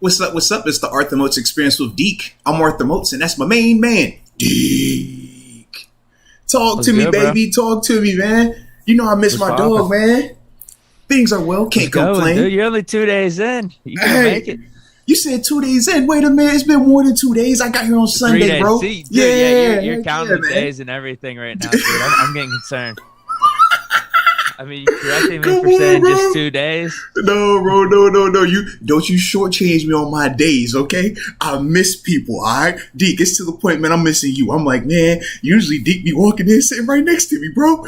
What's up? What's up? It's the Arthur Moats Experience with Deke. I'm Arthur Moats, and that's my main man, Deke. Talk to me, baby. Talk to me, man. You know I miss my dog, man. Things are well. Can't complain. Dude, you're only 2 days in. You can make it. You said 2 days in. Wait a minute. It's been more than 2 days. I got here on Sunday, bro. See, dude, you're counting the days and everything right now, dude. I'm getting concerned. I mean, you correcting me for saying just 2 days? No, bro, no. You shortchange me on my days, okay? I miss people, all right? Deke, it's to the point, man, I'm missing you. I'm like, man, usually Deke be walking in sitting right next to me, bro.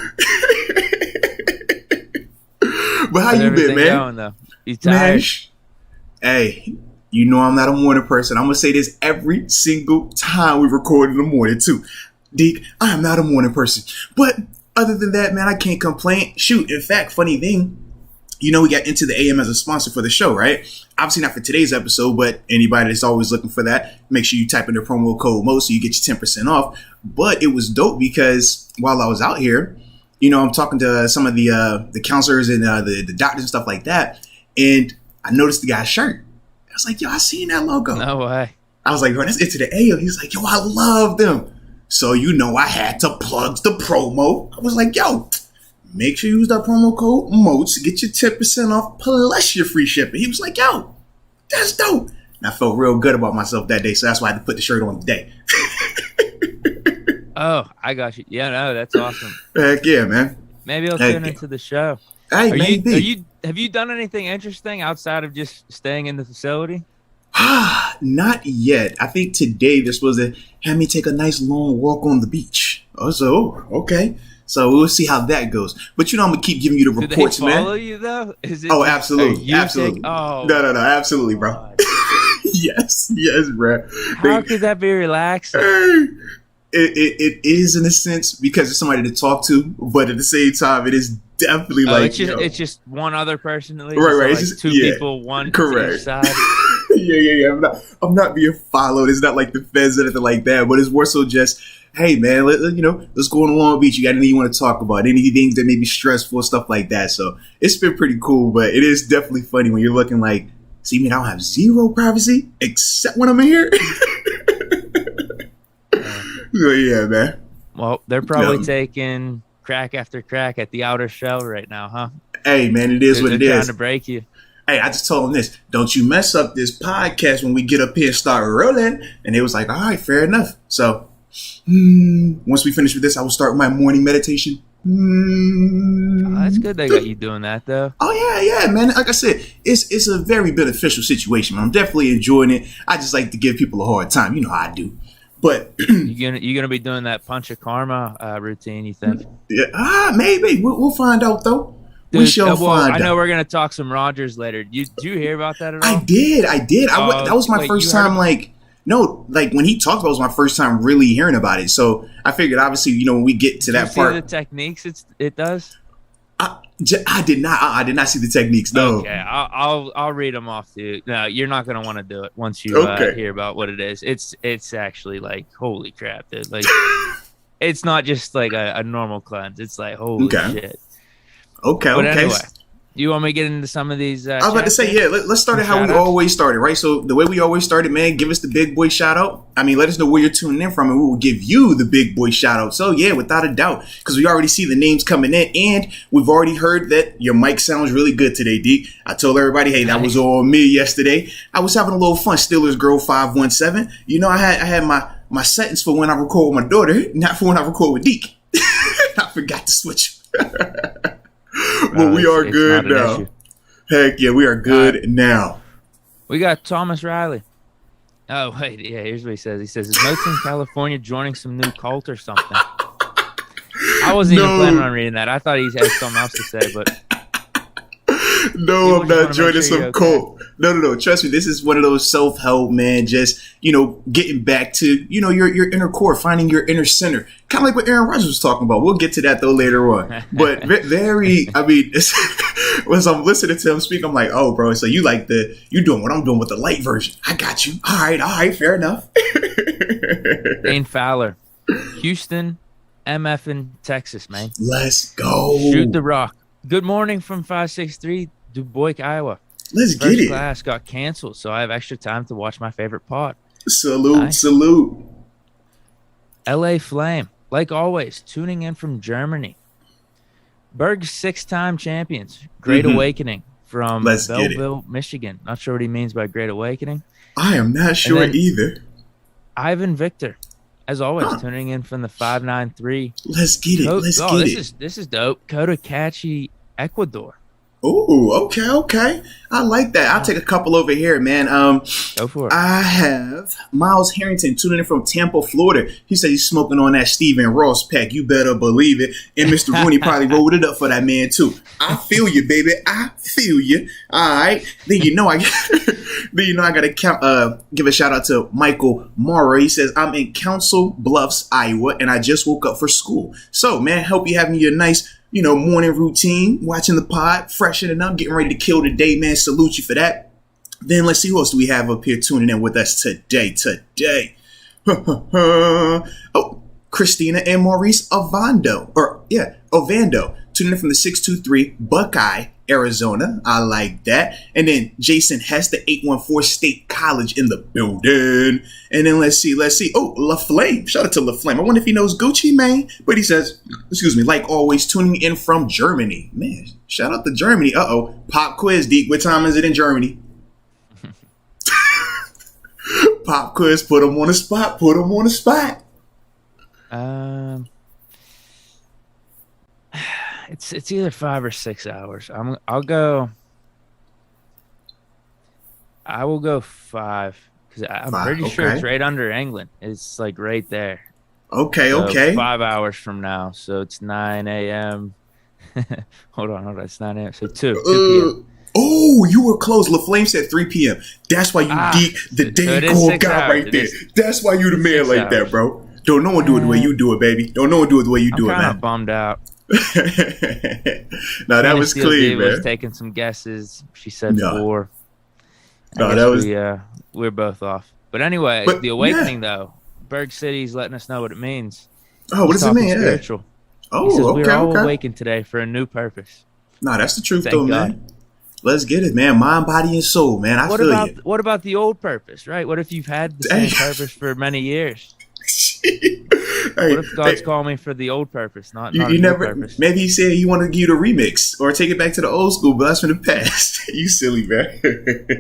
But how you been, man? Going, though? You tired? Man, hey, you know I'm not a morning person. I'm going to say this every single time we record in the morning, too. Deke, I am not a morning person. But other than that, man, I can't complain. Shoot, in fact, funny thing, you know we got Into the AM as a sponsor for the show, right? Obviously not for today's episode, but anybody that's always looking for that, make sure you type in the promo code MOATS so you get your 10% off. But it was dope because while I was out here, you know, I'm talking to some of the counselors and the doctors and stuff like that, and I noticed the guy's shirt. I was like, yo, I seen that logo. No way. I was like, bro, that's Into the AM. He's like, yo, I love them. So, you know, I had to plug the promo. I was like, yo, make sure you use that promo code MOATS to get your 10% off plus your free shipping. He was like, yo, that's dope. And I felt real good about myself that day. So that's why I had to put the shirt on today. Oh, I got you. Yeah, no, that's awesome. Heck yeah, man. Maybe I'll tune into the show. Hey, maybe. Have you done anything interesting outside of just staying in the facility? Not yet. I think today they're supposed to have me take a nice long walk on the beach. Oh, so okay. So we'll see how that goes. But you know I'm gonna keep giving you the reports, man. Do they follow you though? Absolutely, absolutely. No, absolutely, bro. yes, bro. How could that be relaxing? It is in a sense because it's somebody to talk to, but at the same time, it is definitely like it's just one other person at least. Right. So It's like just two people, one correct. to each side. Yeah. I'm not being followed. It's not like the feds or anything like that. But it's more so just, hey man, let's go on Long Beach. You got anything you want to talk about? Any things that may be stressful, stuff like that. So it's been pretty cool. But it is definitely funny when you're looking like, see, man, I don't have zero privacy except when I'm in here. So yeah, man. Well, they're probably taking crack after crack at the outer shell right now, huh? Hey man, it is what it is. They're trying to break you. Hey, I just told them this. Don't you mess up this podcast when we get up here and start rolling. And they was like, all right, fair enough. So once we finish with this, I will start my morning meditation. Oh, that's good they got you doing that, though. Oh, yeah, man. Like I said, it's a very beneficial situation. I'm definitely enjoying it. I just like to give people a hard time. You know how I do. But you're gonna be doing that punch of karma routine, you think? Yeah, maybe. We'll find out, though. Dude, we shall find out. I know we're going to talk some Rodgers later. Did you hear about that at all? I did. That was my first time, when he talked about it, was my first time really hearing about it. So I figured, obviously, you know, when we get to that part. Did you see the techniques it does? I did not. I did not see the techniques, no. Okay, I'll read them off to you. No, you're not going to want to do it once you hear about what it is. It's actually like, holy crap, dude. Like, it's not just like a normal cleanse. It's like, holy shit. Okay. Anyway, you want me to get into some of these? I was about to say, yeah, let's start it how we always started, right? So the way we always started, man, give us the big boy shout out. I mean, let us know where you're tuning in from and we will give you the big boy shout out. So yeah, without a doubt, because we already see the names coming in and we've already heard that your mic sounds really good today, Deke. I told everybody, hey, that was all me yesterday. I was having a little fun. Steelers Girl 517. You know, I had my settings for when I record with my daughter, not for when I record with Deke. I forgot to switch. But we are good now. Heck yeah, we are good now. We got Thomas Riley. Oh, wait. Yeah, here's what he says. He says, is Moats in California joining some new cult or something? I wasn't even planning on reading that. I thought he had something else to say, but... No, I'm not joining some cult. No. Trust me, this is one of those self-help, man. Just, you know, getting back to, you know, your inner core, finding your inner center. Kind of like what Aaron Rodgers was talking about. We'll get to that, though, later on. But very, I mean, as I'm listening to him speak, I'm like, oh, bro, so you doing what I'm doing with the light version. I got you. All right, fair enough. Dane Fowler, Houston, MF in Texas, man. Let's go. Shoot the rock. Good morning from 563 Dubois, Iowa. Let's get First it. class got canceled, so I have extra time to watch my favorite pod. Salute, Nice. salute. LA Flame, like always, tuning in from Germany. Berg's 6-time champions. Great Awakening from Belleville, Michigan. Not sure what he means by Great Awakening. I am not sure either. Ivan Victor, as always, tuning in from the 593. Let's get it. Let's get it. This is dope. Cotacachi, Ecuador. Oh, okay. I like that. I'll take a couple over here, man. Go for it. I have Miles Harrington tuning in from Tampa, Florida. He said he's smoking on that Stephen Ross pack. You better believe it. And Mr. Rooney probably rolled it up for that man too. I feel you, baby. I feel you. All right. Then you know I gotta give a shout out to Michael Mara. He says I'm in Council Bluffs, Iowa, and I just woke up for school. So, man, hope you're having your nice morning routine, watching the pod, freshening up, getting ready to kill the day, man. Salute you for that. Then let's see who else do we have up here tuning in with us today. Oh, Christina and Maurice Ovando, tuning in from the 623 Buckeye, Arizona. I like that. And then Jason Hess, the 814 State College in the building. And then let's see. Oh, La Flame. Shout out to La Flame. I wonder if he knows Gucci, man. But he says, like always, tuning in from Germany. Man, shout out to Germany. Pop quiz, Deke. What time is it in Germany? Pop quiz. Put him on the spot. It's either 5 or 6 hours. I will go 5 because I'm pretty sure it's right under England. It's like right there. Okay. 5 hours from now, so it's 9 a.m. hold on. It's 9 a.m. So 2 p.m. Oh, you were close. LaFlame said 3 p.m. That's why you geek the day gold guy right there. That's why you the man like that, bro. Don't no one do it the way you do it, baby. Don't no one do it the way you do it, man. I'm kind of bummed out. No, that was clean, man. Was taking some guesses. She said 4. We're both off. But anyway, the Awakening though, Berg City's letting us know what it means. Oh, what does it mean? Spiritual. Oh, he says, we're all awakened today for a new purpose. No, that's the truth, though, man. Let's get it, man. Mind, body, and soul, man. I feel you. What about the old purpose, right? What if you've had the same purpose for many years? What if God's calling me for the old purpose, not a new purpose? Maybe he said he wanted to give you the remix or take it back to the old school, but that's from the past. You silly, man.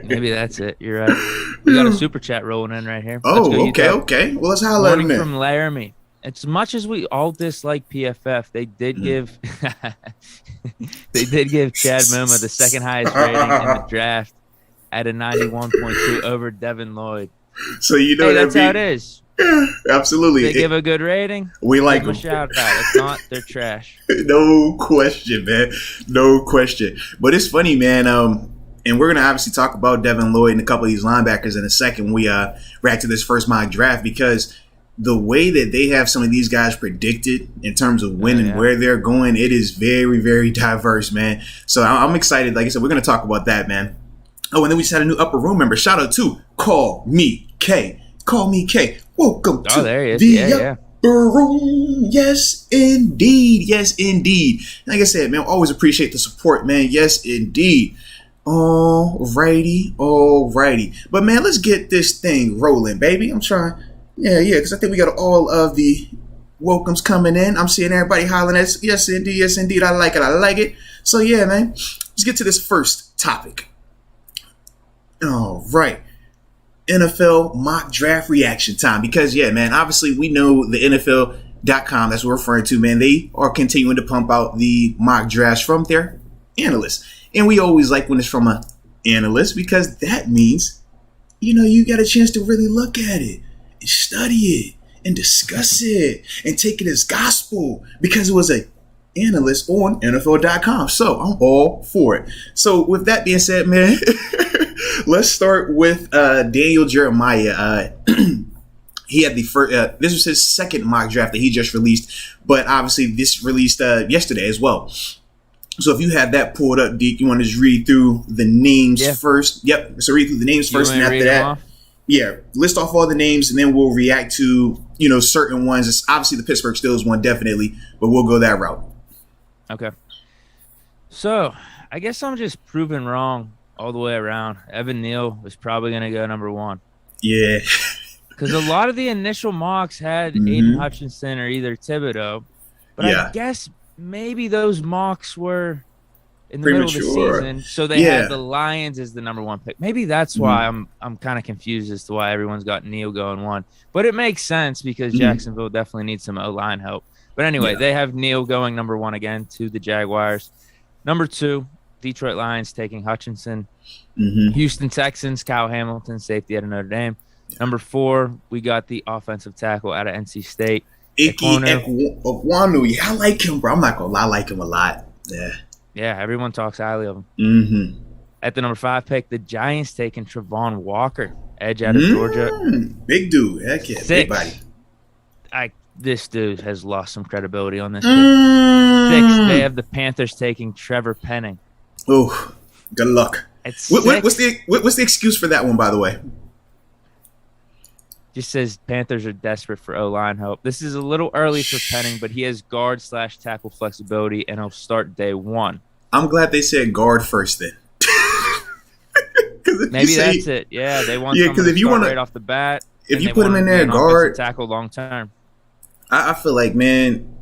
Maybe that's it. You're right. We got a super chat rolling in right here. Oh, okay. Well, let's highlight him. From Laramie. As much as we all dislike PFF, they did give Chad Muma the second highest rating in the draft at a 91.2 over Devin Lloyd. So that's how it is. Yeah, absolutely. They give a good rating. We like them. Shout out. If not, they're trash. No question, man. No question. But it's funny, man. And we're gonna obviously talk about Devin Lloyd and a couple of these linebackers in a second. We react to this first mock draft because the way that they have some of these guys predicted in terms of when and where they're going, it is very, very diverse, man. So I'm excited. Like I said, we're gonna talk about that, man. Oh, and then we just had a new upper room member. Shout out to Call Me K. Welcome to the upper room. Yes, indeed. Like I said, man, always appreciate the support, man. Yes, indeed. Alrighty. But, man, let's get this thing rolling, baby. I'm trying. Yeah, because I think we got all of the welcomes coming in. I'm seeing everybody hollering at us. Yes, indeed. I like it. So, yeah, man, let's get to this first topic. All right. NFL mock draft reaction time. Because, yeah, man, obviously we know the NFL.com, that's what we're referring to, man. They are continuing to pump out the mock drafts from their analysts. And we always like when it's from an analyst because that means, you got a chance to really look at it and study it and discuss it and take it as gospel because it was an analyst on NFL.com. So I'm all for it. So with that being said, man, let's start with Daniel Jeremiah. He had the first. This was his second mock draft that he just released, but obviously this released yesterday as well. So if you have that pulled up, Deke, you want to just read through the names first? Yep. So read through the names first, and after that, list off all the names, and then we'll react to certain ones. It's obviously the Pittsburgh Steelers one, definitely, but we'll go that route. Okay. So I guess I'm just proven wrong all the way around. Evan Neal was probably going to go number 1. Yeah. Because a lot of the initial mocks had Aiden Hutchinson or either Thibodeau. But I guess maybe those mocks were in the middle of the season, so they had the Lions as the number 1 pick. Maybe that's why I'm kind of confused as to why everyone's got Neal going 1. But it makes sense because Jacksonville definitely needs some O-line help. But anyway, they have Neal going number 1 again to the Jaguars. Number 2, Detroit Lions taking Hutchinson. Houston Texans, Kyle Hamilton, safety out of Notre Dame. Number 4, we got the offensive tackle out of NC State. Ike Ekwonu. Yeah, I like him, bro. I'm not going to lie. I like him a lot. Yeah. Yeah, everyone talks highly of him. At the number 5 pick, the Giants taking Travon Walker, edge out of Georgia. Big dude. Heck yeah. Big body. This dude has lost some credibility on this pick. 6, they have the Panthers taking Trevor Penning. Oh, good luck. What's the excuse for that one, by the way? Just says Panthers are desperate for O-line help. This is a little early for Penning, but he has guard/tackle flexibility, and he'll start day 1. I'm glad they said guard first then. Maybe that's it. Yeah, they want someone to start right off the bat. If you put him in there guard, tackle long term. I feel like, man,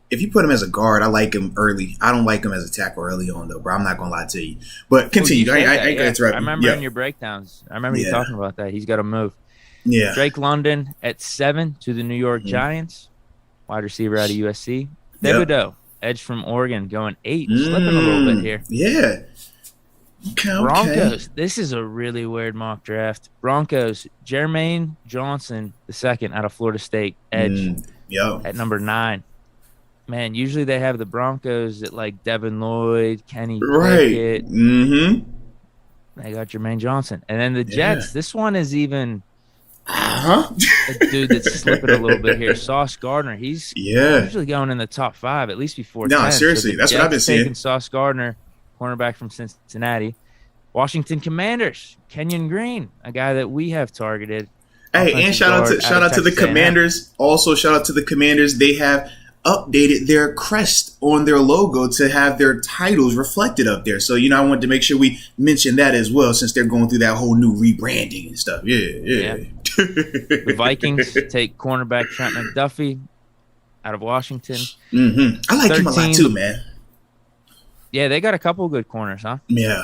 if you put him as a guard, I like him early. I don't like him as a tackle early on, though, bro. I'm not going to lie to you. But continue. I ain't going to interrupt you. I remember in your breakdowns. I remember you talking about that. He's got to move. Yeah. Drake London at 7 to the New York Giants. Wide receiver out of USC. Thibodeau, edge from Oregon, going 8. Slipping a little bit here. Yeah. Okay. Broncos. This is a really weird mock draft. Broncos, Jermaine Johnson II out of Florida State, edge at number 9. Man, usually they have the Broncos at like Devin Lloyd, Kenny Pickett. They got Jermaine Johnson. And then the Jets, this one is even a dude that's slipping a little bit here. Sauce Gardner. He's usually going in the top 5, at least before 10. No, seriously. So that's what I've been seeing. Sauce Gardner, cornerback from Cincinnati. Washington Commanders, Kenyon Green, a guy that we have targeted. Hey, and shout out to the Commanders. Also, shout out to the Commanders. They have updated their crest on their logo to have their titles reflected up there. So, I wanted to make sure we mention that as well, since they're going through that whole new rebranding and stuff. Yeah. The Vikings take cornerback Trent McDuffie out of Washington. I like him a lot too, man. Yeah, they got a couple of good corners, huh? Yeah,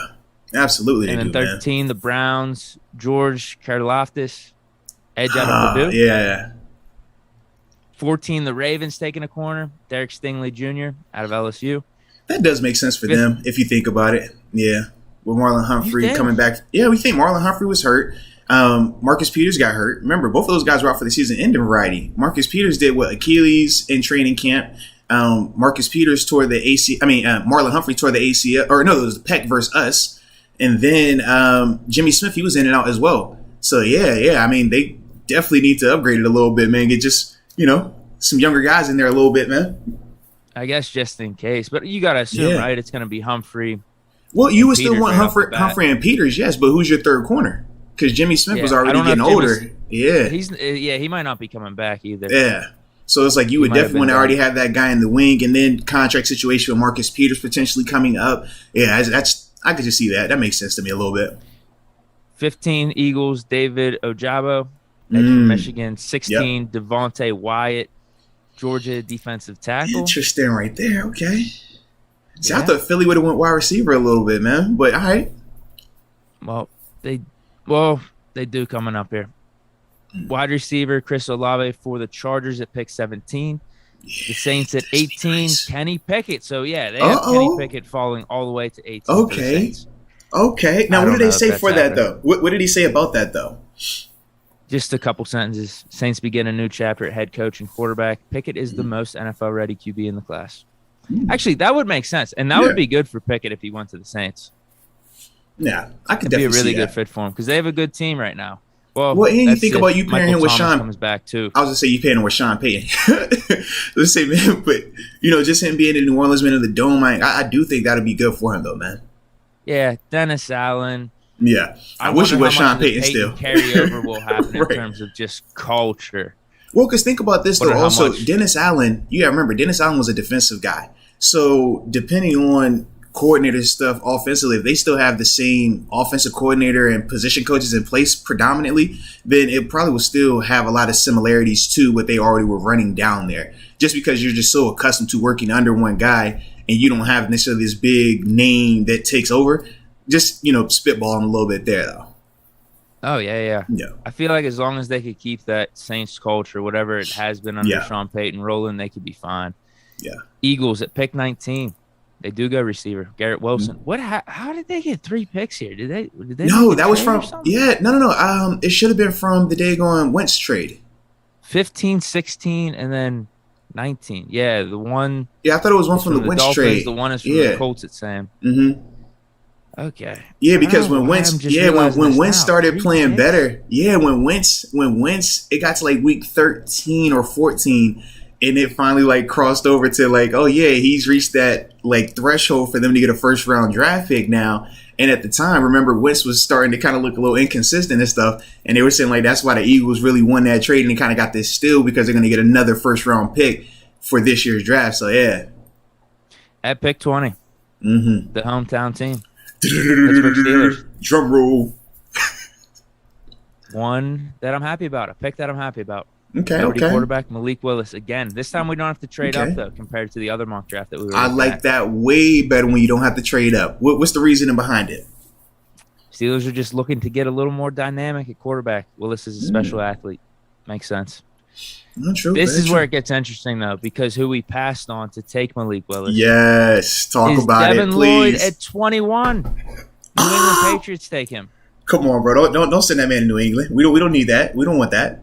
absolutely. And then 13, the Browns, George Karlaftis, edge out of Purdue. Yeah. 14, the Ravens taking a corner, Derek Stingley Jr. out of LSU. That does make sense for them if you think about it. Yeah, with Marlon Humphrey coming back. Yeah, we think Marlon Humphrey was hurt. Marcus Peters got hurt. Remember, both of those guys were out for the season-ending variety. Marcus Peters did Achilles in training camp. Marcus Peters tore the AC. Marlon Humphrey tore the ACL. Or no, it was the Pec versus us. And then Jimmy Smith, he was in and out as well. So yeah. They definitely need to upgrade it a little bit, man. Get just some younger guys in there a little bit, man. I guess just in case, but you got to assume, right? It's going to be Humphrey. Well, you would still want Humphrey and Peters, yes, but who's your third corner? Because Jimmy Smith was already getting older. He might not be coming back either. Yeah. So it's like you would definitely want to already have that guy in the wing, and then contract situation with Marcus Peters potentially coming up. Yeah, I could just see that. That makes sense to me a little bit. 15, Eagles, David Ojabo, from Michigan. 16, Devontae Wyatt, Georgia defensive tackle. Interesting right there. Okay. See, I thought Philly would have went wide receiver a little bit, man. But all right. Well, they do coming up here. Wide receiver Chris Olave for the Chargers at pick 17. The Saints at 18. Nice. Kenny Pickett. So, they have Kenny Pickett falling all the way to 18 for the Saints. Okay. Now, what did they say for that, though? What did he say about that, though? Just a couple sentences. Saints begin a new chapter at head coach and quarterback. Pickett is the most NFL-ready QB in the class. Actually, that would make sense. And that would be good for Pickett if he went to the Saints. Yeah, I could definitely see that. It'd be a really good fit for him because they have a good team right now. Well, and you think about you pairing him with Sean. Comes back too. I was gonna say you pairing him with Sean Payton. Let's say, man, but just him being in New Orleans, man, in the dome, I do think that'd be good for him, though, man. Yeah, Dennis Allen. Yeah, I wish it was Sean Payton still. Carryover will happen in terms of just culture. Well, because think about this though. Also, Dennis Allen, you gotta remember, Dennis Allen was a defensive guy. So depending on coordinator stuff offensively, if they still have the same offensive coordinator and position coaches in place predominantly, then it probably will still have a lot of similarities to what they already were running down there. Just because you're just so accustomed to working under one guy and you don't have necessarily this big name that takes over, just, spitballing a little bit there, though. Oh, yeah. I feel like as long as they could keep that Saints culture, whatever it has been under Sean Payton rolling, they could be fine. Yeah. Eagles at pick 19. They do go receiver. Garrett Wilson. How did they get 3 picks here? Did they No, that was from – no. It should have been from the Dagon Wentz trade. 15, 16, and then 19. Yeah, the one – Yeah, I thought it was one from the Wentz Dolphins, trade. The one is from the Colts, it's Sam. Mm-hmm. Okay. Yeah, because when Wentz started playing better, when Wentz it got to like week 13 or 14, and it finally like crossed over to like, oh yeah, he's reached that like threshold for them to get a first round draft pick now. And at the time, remember, Wentz was starting to kind of look a little inconsistent and stuff, and they were saying like that's why the Eagles really won that trade, and they kind of got this steal because they're going to get another first round pick for this year's draft. So yeah, at pick 20, the hometown team. Pittsburgh Steelers. Drum roll. One that I'm happy about. A pick that I'm happy about. Okay. Quarterback Malik Willis again. This time we don't have to trade up though, compared to the other mock draft that we were. I like that way better when you don't have to trade up. What's the reasoning behind it? Steelers are just looking to get a little more dynamic at quarterback. Willis is a special athlete. Makes sense. Not true. This is where it gets interesting though, because who we passed on to take Malik Willis. Yes, talk about Devin it, please. Lloyd at 21. New England Patriots take him. Come on, bro! Don't send that man to New England. We don't need that. We don't want that.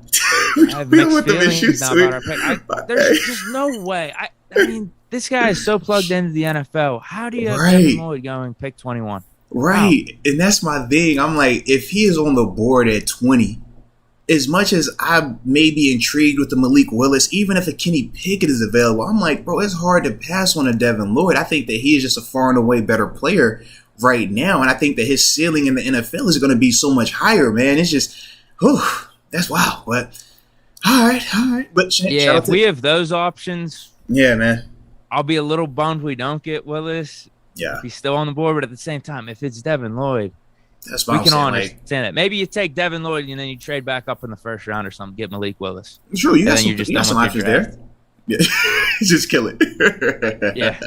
I have mixed feelings now about our pick. There's just no way. I mean, this guy is so plugged into the NFL. How do you have Devin Lloyd going pick 21? Right, wow. And that's my thing. I'm like, if he is on the board at 20. As much as I may be intrigued with the Malik Willis, even if a Kenny Pickett is available, I'm like, bro, it's hard to pass on a Devin Lloyd. I think that he is just a far and away better player right now, and I think that his ceiling in the NFL is going to be so much higher, man. It's just, that's wild. But all right. But if we have those options, man, I'll be a little bummed we don't get Willis. Yeah, if he's still on the board, but at the same time, if it's Devin Lloyd. That's what we can understand it. Maybe you take Devin Lloyd and then you trade back up in the first round or something, get Malik Willis. True, you got some options there. Yeah. Just kill it. Yeah.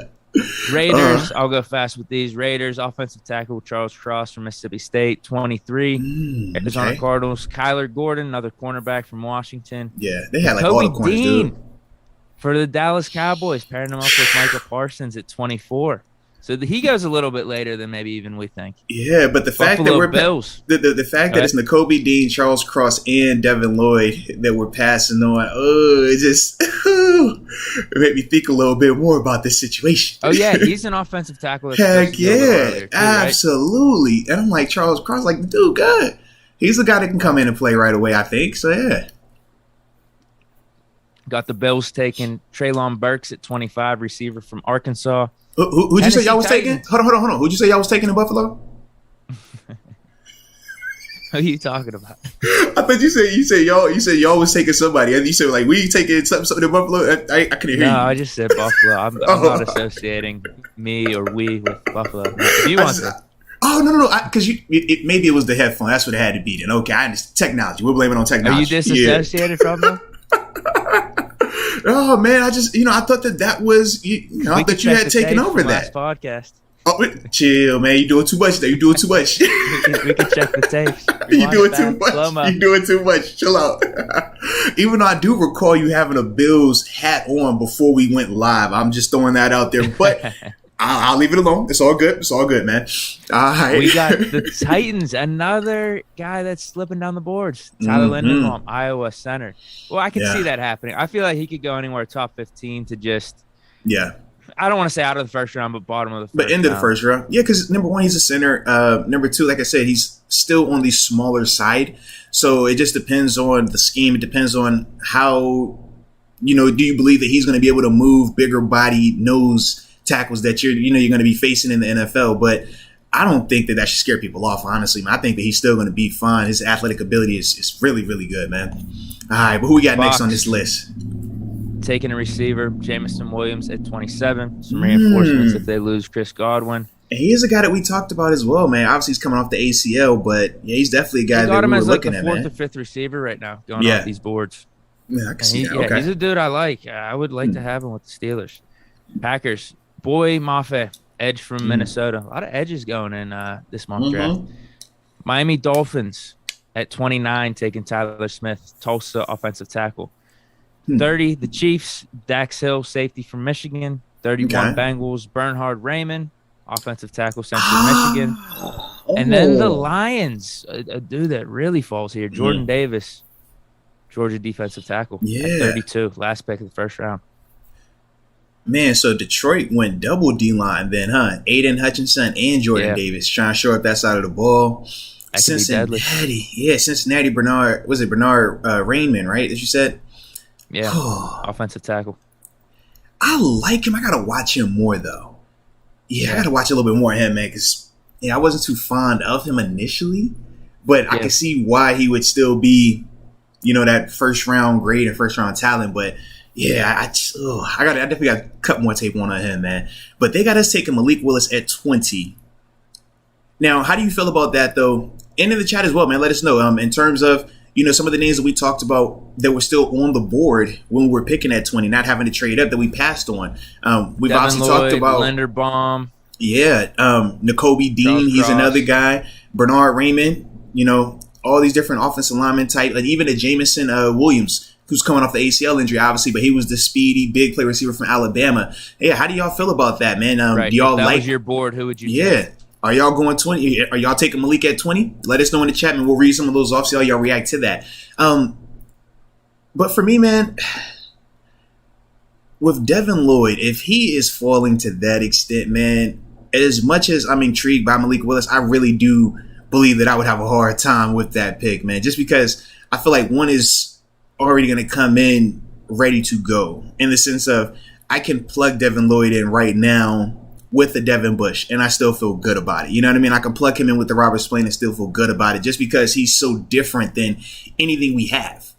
Raiders, I'll go fast with these. Raiders, offensive tackle Charles Cross from Mississippi State, 23. Arizona Cardinals, Kyler Gordon, another cornerback from Washington. Yeah, they had like all the corners, dude. For the Dallas Cowboys, pairing him up with Michael Parsons at 24. So he goes a little bit later than maybe even we think. Yeah, but the fact that we're the fact that it's Nakobe Dean, Charles Cross, and Devin Lloyd that we're passing on, it just it made me think a little bit more about this situation. Oh yeah, he's an offensive tackle. Heck yeah, too, absolutely. Right? And I'm like Charles Cross, like dude, good. He's the guy that can come in and play right away. I think so. Yeah. Got the Bills taking Treylon Burks at 25, receiver from Arkansas. Who'd you say y'all was taking? Hold on. Who'd you say y'all was taking in Buffalo? Who are you talking about? I thought you said y'all was taking somebody. And you said like we taking something in Buffalo. I couldn't hear you. No, I just said Buffalo. I'm not associating me or we with Buffalo. No, if you want to. Oh no! Because maybe it was the headphone. That's what it had to be. Then okay, I understand. Technology. We're blaming on technology. Are you disassociated from them? Oh man, I just I thought that was I thought you had taken over that last podcast. Oh, chill, man! You doing too much there. You doing too much. we can check the tapes. You doing too much. You doing too much. Chill out. Even though I do recall you having a Bills hat on before we went live, I'm just throwing that out there. But I'll leave it alone. It's all good. It's all good, man. All right. We got the Titans, another guy that's slipping down the boards. Tyler Linderbaum, Iowa center. Well, I can see that happening. I feel like he could go anywhere top 15 to just I don't want to say out of the first round, but bottom of the first round. But into the first round. Yeah, because number one, he's a center. Number two, like I said, he's still on the smaller side. So it just depends on the scheme. It depends on how, do you believe that he's going to be able to move bigger body nose tackles that you're going to be facing in the NFL. But I don't think that should scare people off, honestly, man. I think that he's still going to be fine. His athletic ability is really, really good, man. All right, but who we got next on this list? Taking a receiver, Jamison Williams at 27. Some reinforcements if they lose Chris Godwin. And he is a guy that we talked about as well, man. Obviously, he's coming off the ACL, but yeah, he's definitely a guy that we were looking at, man. Got him as like the 4th or 5th receiver right now, going off these boards. Yeah, I can see that. Okay. He's a dude I like. I would like to have him with the Steelers. Packers, Boy Mafe, edge from Minnesota. A lot of edges going in this mock draft. Miami Dolphins at 29, taking Tyler Smith, Tulsa offensive tackle. 30, the Chiefs, Dax Hill, safety from Michigan. 31, Bengals, Bernhard Raymond, offensive tackle, Central Michigan. And then the Lions, a dude that really falls here, Jordan Davis, Georgia defensive tackle at 32, last pick of the first round. Man, so Detroit went double D-line then, huh? Aiden Hutchinson and Jordan Davis trying to shore up that side of the ball. Cincinnati. Cincinnati, Bernard Raymond, right, as you said? Yeah, offensive tackle. I like him. I got to watch him more, though. I got to watch a little bit more of him, man, because I wasn't too fond of him initially, but I can see why he would still be, that first-round grade and first-round talent, but I definitely got to cut more tape on him, man. But they got us taking Malik Willis at 20. Now, how do you feel about that, though? And in the chat as well, man, let us know. In terms of, some of the names that we talked about that were still on the board when we were picking at 20, not having to trade up, that we passed on. We've Devin obviously Lloyd, talked about Linderbaum. Yeah, N'Kobe Dean, Charles he's Cross. another guy. Bernard Raymond, all these different offensive lineman type, like even a Jamison Williams, who's coming off the ACL injury, obviously, but he was the speedy, big play receiver from Alabama. Yeah, how do y'all feel about that, man? Do y'all if that was your board, who would you take? Are y'all going 20? Are y'all taking Malik at 20? Let us know in the chat, and we'll read some of those off, see how y'all react to that. But for me, man, with Devin Lloyd, if he is falling to that extent, man, as much as I'm intrigued by Malik Willis, I really do believe that I would have a hard time with that pick, man, just because I feel like one is already going to come in ready to go in the sense of I can plug Devin Lloyd in right now with the Devin Bush, and I still feel good about it. You know what I mean? I can plug him in with the Robert Spillane and still feel good about it just because he's so different than anything we have.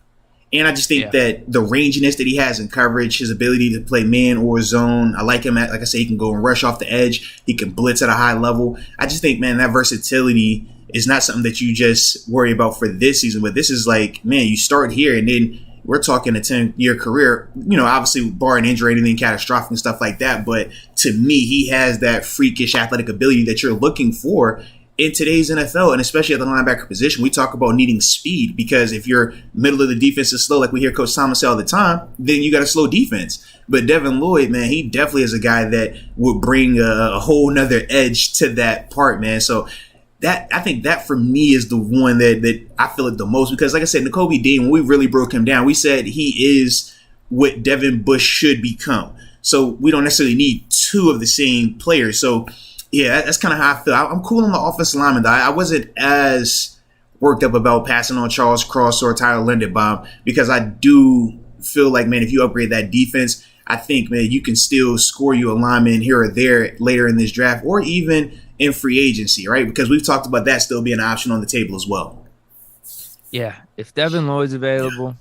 And I just think that the ranginess that he has in coverage, his ability to play man or zone, I like him at, like I say, he can go and rush off the edge. He can blitz at a high level. I just think, man, that versatility is not something that you just worry about for this season. But this is like, man, you start here and then we're talking a 10-year career, obviously barring injury, anything catastrophic and stuff like that. But to me, he has that freakish athletic ability that you're looking for in today's NFL, and especially at the linebacker position. We talk about needing speed because if your middle of the defense is slow, like we hear Coach Thomas say all the time, then you got a slow defense. But Devin Lloyd, man, he definitely is a guy that would bring a whole nother edge to that part, man. So I think that for me is the one that I feel it the most because, like I said, N'Kobe Dean, when we really broke him down, we said he is what Devin Bush should become. So we don't necessarily need two of the same players. So yeah, that's kind of how I feel. I'm cool on the offensive lineman. I wasn't as worked up about passing on Charles Cross or Tyler Linderbaum because I do feel like, man, if you upgrade that defense, I think, man, you can still score you a lineman here or there later in this draft or even in free agency, right? Because we've talked about that still being an option on the table as well. Yeah, if Devin Lloyd's available.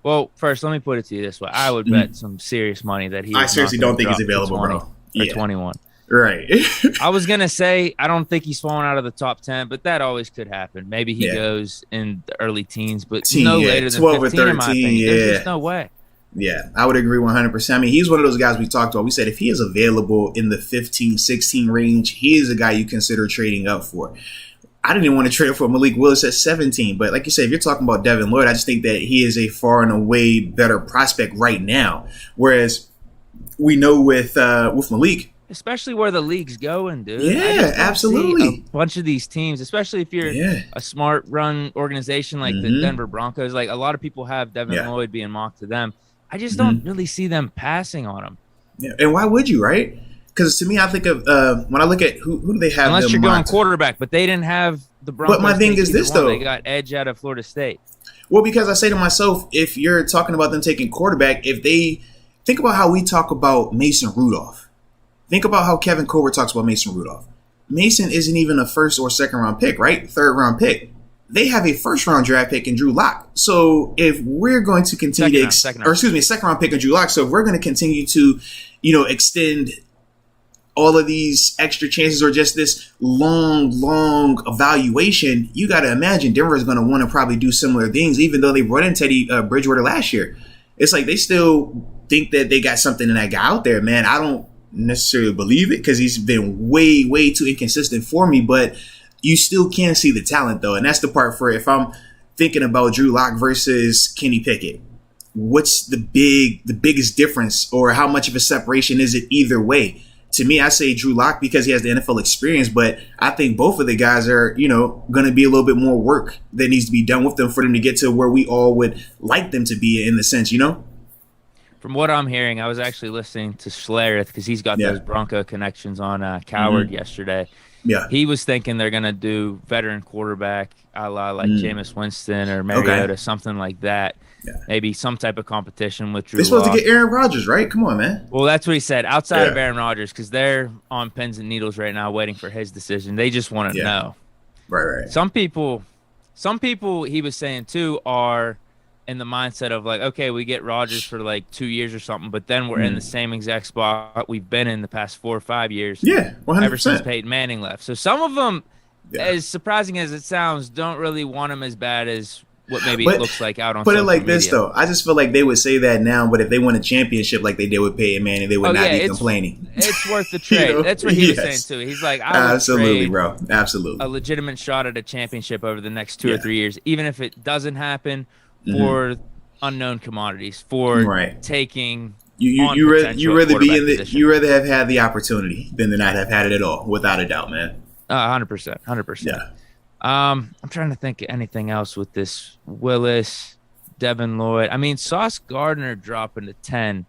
Well, first, let me put it to you this way. I would bet some serious money that he. I seriously don't think he's available, 20, bro. Or 21. Right. I was going to say I don't think he's falling out of the top 10, but that always could happen. Maybe he goes in the early teens, but no later than 12 15, or 13, in my opinion. There's just no way. Yeah, I would agree 100%. I mean, he's one of those guys we talked about. We said if he is available in the 15, 16 range, he is a guy you consider trading up for. I didn't even want to trade for Malik Willis at 17, but like you said, if you're talking about Devin Lloyd, I just think that he is a far and away better prospect right now. Whereas we know with Malik, especially where the league's going, dude. Yeah, absolutely. A bunch of these teams, especially if you're a smart run organization like the Denver Broncos, like a lot of people have Devin Lloyd being mocked to them. I just don't really see them passing on him. Yeah, and why would you, right? Because to me, I think of when I look at who do they have? Unless you're going quarterback, but they didn't have the Broncos. But my thing is this, though. They got edge out of Florida State. Well, because I say to myself, if you're talking about them taking quarterback, if they think about how we talk about Mason Rudolph. Think about how Kevin Colbert talks about Mason Rudolph. Mason isn't even a first or second round pick, right? Third round pick. They have a first round draft pick in Drew Lock. So if we're going to continue second round pick in Drew Lock. So if we're going to continue to, extend all of these extra chances or just this long evaluation, you got to imagine Denver is going to want to probably do similar things, even though they brought in Teddy Bridgewater last year. It's like they still think that they got something in that guy out there, man. I don't necessarily believe it because he's been way too inconsistent for me, but you still can see the talent, though. And that's the part for if I'm thinking about Drew Lock versus Kenny Pickett. What's the biggest difference, or how much of a separation is it either way? To me, I say Drew Lock because he has the NFL experience, but I think both of the guys are, going to be a little bit more work that needs to be done with them for them to get to where we all would like them to be in the sense, From what I'm hearing, I was actually listening to Schlereth because he's got those Bronco connections on Coward yesterday. Yeah. He was thinking they're going to do veteran quarterback a la like Jameis Winston or Mariota, something like that. Yeah. Maybe some type of competition with Drew They're supposed Lock. to get Aaron Rodgers, right? Come on, man. Well, that's what he said. Outside of Aaron Rodgers, because they're on pins and needles right now waiting for his decision. They just want to know. Right. Some people he was saying too are in the mindset of like, okay, we get Rodgers for like 2 years or something, but then we're in the same exact spot we've been in the past 4 or 5 years. Yeah, 100%. Ever since Peyton Manning left. So some of them, as surprising as it sounds, don't really want him as bad as what maybe it looks like out on social media. Put it like this, though. I just feel like they would say that now, but if they won a championship like they did with Peyton Manning, they would not be complaining. It's worth the trade. That's what he was saying, too. He's like, I would trade bro. Absolutely. a legitimate shot at a championship over the next 2 or 3 years, even if it doesn't happen for unknown commodities, for taking you rather be in the you rather have had the opportunity than to not have had it at all, without a doubt, man. 100%. Yeah. I'm trying to think of anything else with this Willis, Devin Lloyd. I mean, Sauce Gardner dropping to 10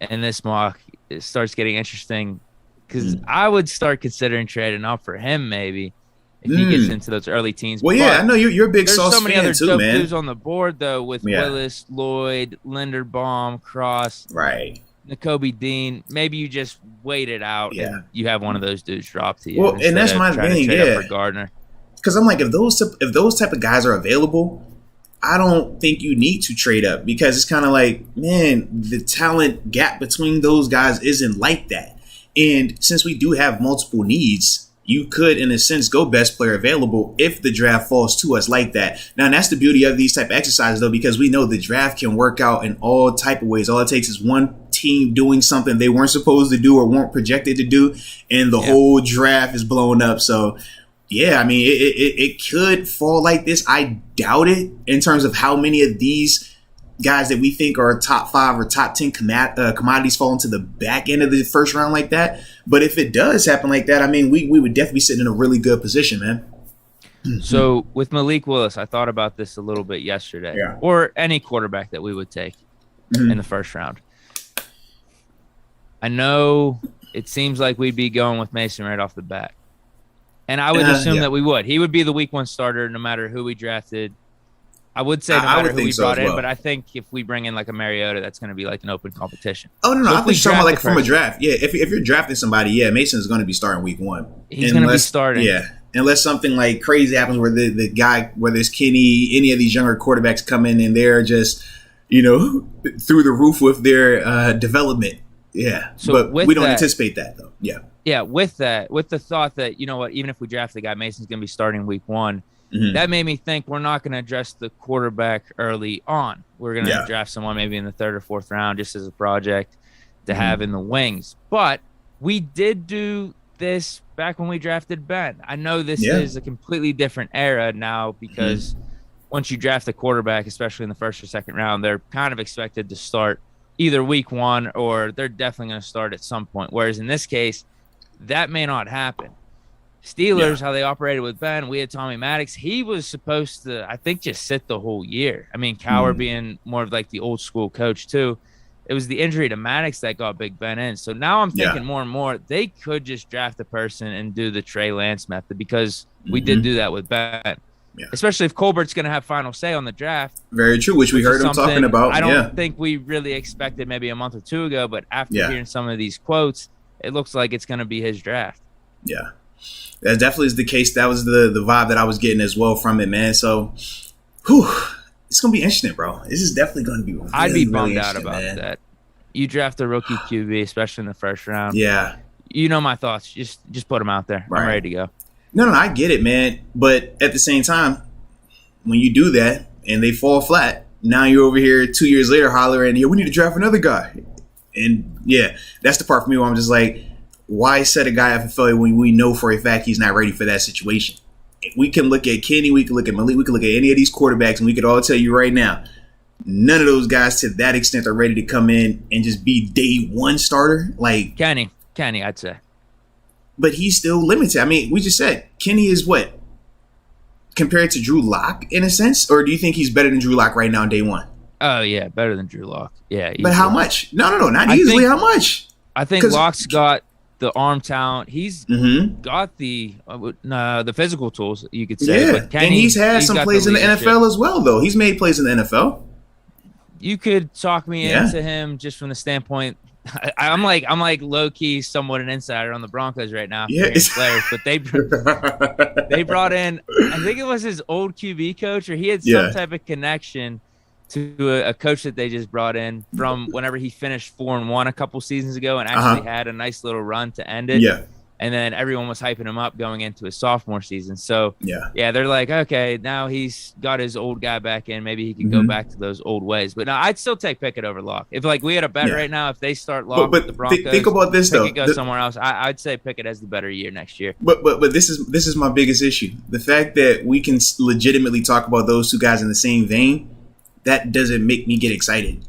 and this mock, it starts getting interesting because I would start considering trading up for him maybe if he gets into those early teens. Well, yeah, I know you're a big Sauce fan too, man. There's so many other dope dudes on the board, though, with Willis, Lloyd, Linderbaum, Cross, Nakobe Dean. Maybe you just wait it out and you have one of those dudes drop to you. Well, and that's my thing, for Gardner. Because I'm like, if those type of guys are available, I don't think you need to trade up because it's kind of like, man, the talent gap between those guys isn't like that. And since we do have multiple needs, you could, in a sense, go best player available if the draft falls to us like that. Now, and that's the beauty of these type of exercises, though, because we know the draft can work out in all type of ways. All it takes is one team doing something they weren't supposed to do or weren't projected to do, and the whole draft is blown up. So, yeah, I mean, it could fall like this. I doubt it in terms of how many of these guys that we think are top 5 or top 10 commodities fall into the back end of the first round like that. But if it does happen like that, I mean, we would definitely sit in a really good position, man. So with Malik Willis, I thought about this a little bit yesterday, or any quarterback that we would take in the first round. I know it seems like we'd be going with Mason right off the bat. And I would assume that we would. He would be the week 1 starter no matter who we drafted. I would say no matter who we brought in, but I think if we bring in like a Mariota, that's going to be like an open competition. Oh, no. I think you're talking about like from a draft. Yeah, if you're drafting somebody, Mason's going to be starting week 1. He's going to be starting. Yeah, unless something like crazy happens where the guy, whether it's Kenny, any of these younger quarterbacks come in and they're just, through the roof with their development. Yeah, so but we don't anticipate that, though. Yeah. Yeah, with the thought that, you know what, even if we draft the guy, Mason's going to be starting week 1, that made me think we're not going to address the quarterback early on. We're going to draft someone maybe in the 3rd or 4th round just as a project to have in the wings. But we did do this back when we drafted Ben. I know this is a completely different era now because once you draft a quarterback, especially in the 1st or 2nd round, they're kind of expected to start either week 1 or they're definitely going to start at some point. Whereas in this case, that may not happen. Steelers, how they operated with Ben, we had Tommy Maddox. He was supposed to, I think, just sit the whole year. I mean, Cowher being more of like the old school coach too. It was the injury to Maddox that got Big Ben in. So now I'm thinking more and more they could just draft a person and do the Trey Lance method because we did do that with Ben. Yeah. Especially if Colbert's going to have final say on the draft. Very true, which we heard him talking about. I don't think we really expected maybe a month or 2 ago, but after hearing some of these quotes, it looks like it's going to be his draft. Yeah. That definitely is the case. That was the vibe that I was getting as well from it, man. So, it's going to be interesting, bro. This is definitely going to be really, I'd be bummed really out about that. You draft a rookie QB, especially in the 1st round. Yeah. You know my thoughts. Just put them out there. Right. I'm ready to go. No, I get it, man. But at the same time, when you do that and they fall flat, now you're over here 2 years later hollering, we need to draft another guy. And yeah, that's the part for me where I'm just like, why set a guy up for failure when we know for a fact he's not ready for that situation? We can look at Kenny, we can look at Malik, we can look at any of these quarterbacks, and we could all tell you right now, none of those guys to that extent are ready to come in and just be day one starter. Like Kenny, I'd say. But he's still limited. I mean, we just said Kenny is what? Compared to Drew Lock in a sense? Or do you think he's better than Drew Lock right now on day one? Oh, yeah, better than Drew Lock. Yeah. But how much? No, not easily. How much? I think Lock's got the arm talent. He's got the physical tools, you could say. Yeah, but Kenny, and he's had some plays in the NFL as well, though. He's made plays in the NFL. You could talk me into him just from the standpoint. I'm like low key somewhat an insider on the Broncos right now. Yeah, players, but they brought in, I think it was his old QB coach, or he had some type of connection to a coach that they just brought in from whenever he finished 4-1 a couple seasons ago and actually had a nice little run to end it. Yeah. And then everyone was hyping him up going into his sophomore season. So, yeah, they're like, okay, now he's got his old guy back in. Maybe he can go back to those old ways. But no, I'd still take Pickett over Lock. If, we had a bet right now, if they start Lock with the Broncos, think about this, though. Pickett goes somewhere else. I'd say Pickett has the better year next year. But this is my biggest issue. The fact that we can legitimately talk about those two guys in the same vein, that doesn't make me get excited.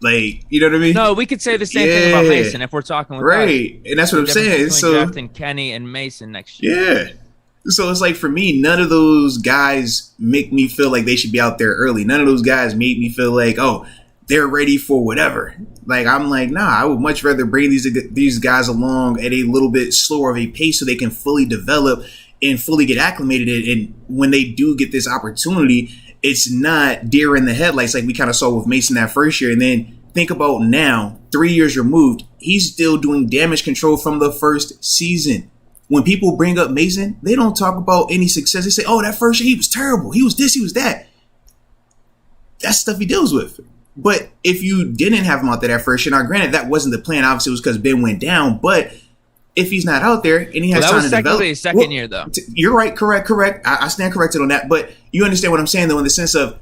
Like, you know what I mean? No, we could say the same thing about Mason if we're talking with right, and that's what I'm saying. So drafting Kenny and Mason next year. Yeah, so it's like for me, none of those guys make me feel like they should be out there early. None of those guys make me feel like, oh, they're ready for whatever. Like I'm like, nah, I would much rather bring these guys along at a little bit slower of a pace so they can fully develop and fully get acclimated. And when they do get this opportunity, it's not deer in the headlights like we kind of saw with Mason that first year. And then think about now, 3 years removed, he's still doing damage control from the first season. When people bring up Mason, they don't talk about any success. They say, oh, that first year, he was terrible. He was this, he was that. That's stuff he deals with. But if you didn't have him out there that first year, now granted, that wasn't the plan. Obviously, it was because Ben went down. But if he's not out there and he has time to develop. That was his second year, though. You're right. Correct. I stand corrected on that. But you understand what I'm saying, though, in the sense of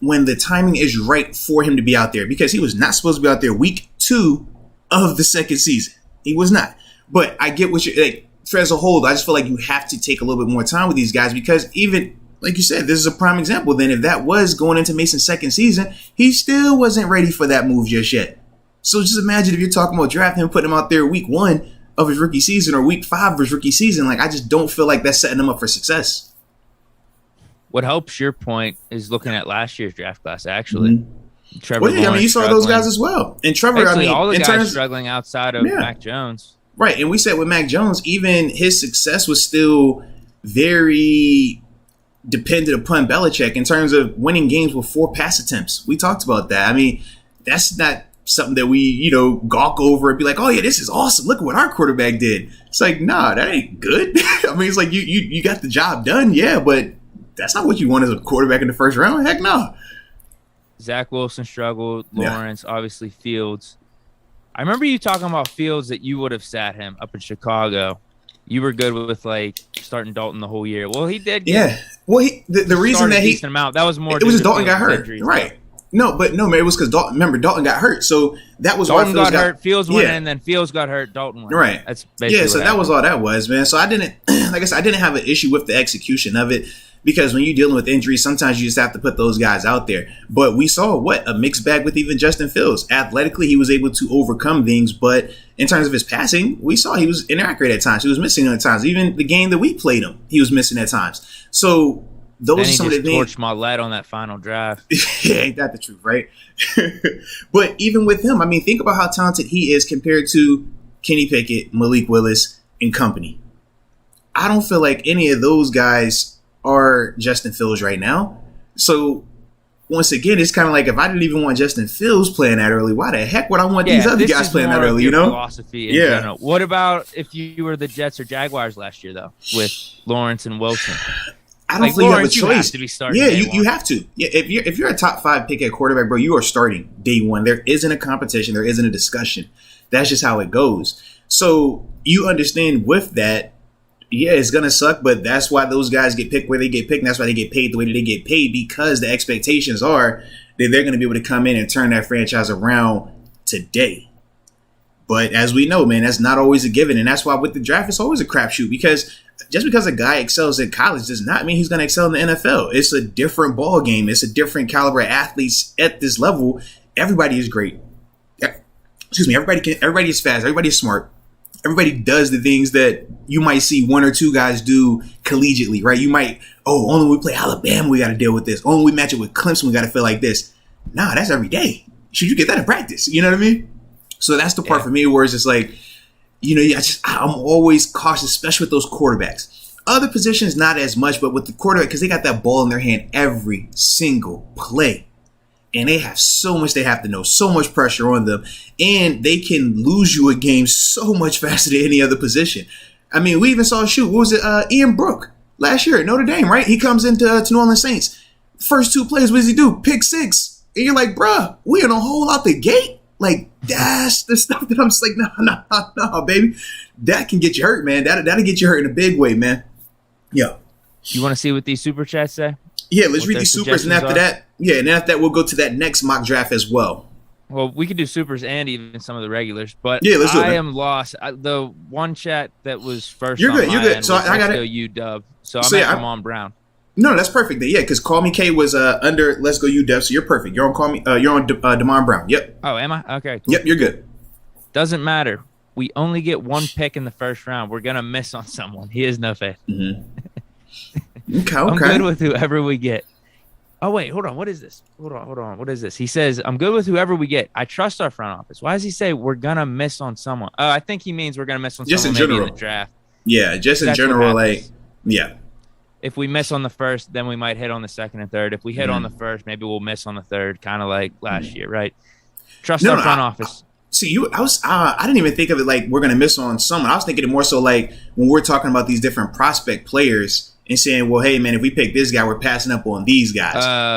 when the timing is right for him to be out there, because he was not supposed to be out there week 2 of the second season. He was not. But I get what you're like. For as a whole, I just feel like you have to take a little bit more time with these guys because even, like you said, this is a prime example. Then if that was going into Mason's second season, he still wasn't ready for that move just yet. So just imagine if you're talking about drafting him, putting him out there week 1 of his rookie season or week 5 of his rookie season. Like, I just don't feel like that's setting him up for success. What helps your point is looking at last year's draft class, actually. Trevor Lawrence, I mean, you saw those guys as well. And Trevor, actually, I mean, all the guys struggling outside of Mac Jones. Right, and we said with Mac Jones, even his success was still very dependent upon Belichick in terms of winning games with 4 pass attempts. We talked about that. I mean, that's not something that we, gawk over and be like, oh, yeah, this is awesome. Look at what our quarterback did. It's like, nah, that ain't good. I mean, it's like you got the job done, yeah, but that's not what you want as a quarterback in the first round. Heck no. Zach Wilson struggled. Lawrence, obviously Fields. I remember you talking about Fields that you would have sat him up in Chicago. You were good with starting Dalton the whole year. Well, he did. Yeah. Well, the reason that decent amount, that was more. It was Dalton got hurt, right? No, man, it was because Dalton got hurt. So that was Dalton got hurt. Fields went in, then Fields got hurt. Dalton went right. That's basically so that was all that was, man. So I didn't, like I said, I didn't have an issue with the execution of it. Because when you're dealing with injuries, sometimes you just have to put those guys out there. But we saw a mixed bag with even Justin Fields. Athletically, he was able to overcome things. But in terms of his passing, we saw he was inaccurate at times. He was missing at times. Even the game that we played him, he was missing at times. So those are some of the things. Torched my lead on that final drive. Ain't that the truth, right? But even with him, I mean, think about how talented he is compared to Kenny Pickett, Malik Willis, and company. I don't feel like any of those guys are Justin Fields right now. So once again, it's kind of like if I didn't even want Justin Fields playing that early, why the heck would I want these other guys playing that early? Philosophy in general. What about if you were the Jets or Jaguars last year though, with Lawrence and Wilson? I don't think Lawrence, you have a choice. You have to be starting. Yeah, you have to. Yeah, if you're a top 5 pick at quarterback, bro, you are starting day one. There isn't a competition. There isn't a discussion. That's just how it goes. So you understand with that, yeah, it's going to suck, but that's why those guys get picked where they get picked, and that's why they get paid the way that they get paid, because the expectations are that they're going to be able to come in and turn that franchise around today. But as we know, man, that's not always a given, and that's why with the draft, it's always a crapshoot, because just because a guy excels in college does not mean he's going to excel in the NFL. It's a different ball game. It's a different caliber of athletes at this level. Everybody is great. Excuse me. Everybody is fast. Everybody is smart. Everybody does the things that you might see one or two guys do collegiately, right? You might, only when we play Alabama, we got to deal with this. Only when we match it with Clemson, we got to feel like this. Nah, that's every day. Should you get that in practice? You know what I mean? So that's the part for me where it's just like, I'm always cautious, especially with those quarterbacks. Other positions, not as much, but with the quarterback, because they got that ball in their hand every single play. And they have so much they have to know, so much pressure on them. And they can lose you a game so much faster than any other position. I mean, we even saw a shoot. What was it? Ian Brook last year at Notre Dame, right? He comes into New Orleans Saints. First two plays, what does he do? Pick six. And you're like, bruh, we in a hole out the gate? Like, that's the stuff that I'm just like, no, baby. That can get you hurt, man. That'll get you hurt in a big way, man. Yeah. You want to see what these super chats say? Yeah, let's read these supers, and after that, we'll go to that next mock draft as well. Well, we could do supers and even some of the regulars, but let's do it, I am lost. The one chat that was first, you're good. So I got it. UW. So I'm at Damon Brown. No, that's perfect. Yeah, because Call Me K was under Let's Go UW, so you're perfect. You're on Call Me. You're on Damon Brown. Yep. Oh, am I? Okay. Cool. Yep, you're good. Doesn't matter. We only get one pick in the first round. We're gonna miss on someone. He has no faith. Mm-hmm. Okay. I'm good with whoever we get. Oh, wait, hold on. What is this? Hold on. What is this? He says, I'm good with whoever we get. I trust our front office. Why does he say we're going to miss on someone? Oh, I think he means we're going to miss on someone maybe in the draft. Yeah, just in general, like, yeah. If we miss on the first, then we might hit on the second and third. If we hit on the first, maybe we'll miss on the third, kind of like last year, right? Trust our front office. See, I didn't even think of it like we're going to miss on someone. I was thinking it more so like when we're talking about these different prospect players and saying, well, hey, man, if we pick this guy, we're passing up on these guys.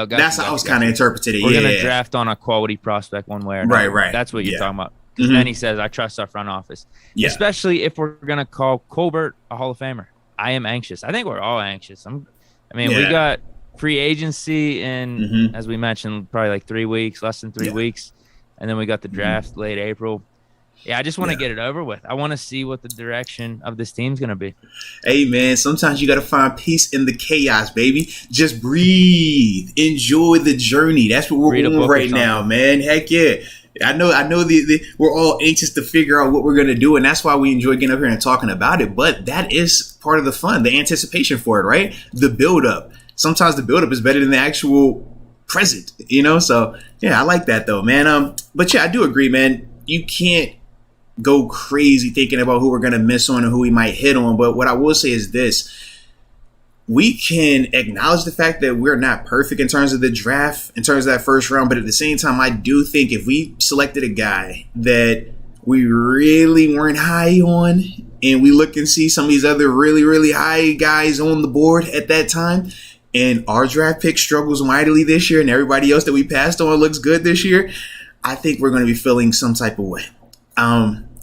That's how I was kind of interpreting it. We're going to draft on a quality prospect one way or another. Right. That's what you're talking about. Because then he says, I trust our front office. Yeah. Especially if we're going to call Colbert a Hall of Famer. I am anxious. I think we're all anxious. We got free agency in, as we mentioned, probably like 3 weeks, less than 3 weeks. And then we got the draft late April. Yeah, I just want to get it over with. I want to see what the direction of this team's going to be. Hey, man, sometimes you got to find peace in the chaos, baby. Just breathe. Enjoy the journey. That's what we're doing right now, man. Heck yeah. I know we're all anxious to figure out what we're going to do, and that's why we enjoy getting up here and talking about it. But that is part of the fun, the anticipation for it, right? The build-up. Sometimes the build-up is better than the actual present, So, yeah, I like that, though, man. But, yeah, I do agree, man. You can't go crazy thinking about who we're going to miss on and who we might hit on. But what I will say is this. We can acknowledge the fact that we're not perfect in terms of the draft, in terms of that first round. But at the same time, I do think if we selected a guy that we really weren't high on and we look and see some of these other really, really high guys on the board at that time, and our draft pick struggles mightily this year and everybody else that we passed on looks good this year, I think we're going to be feeling some type of way.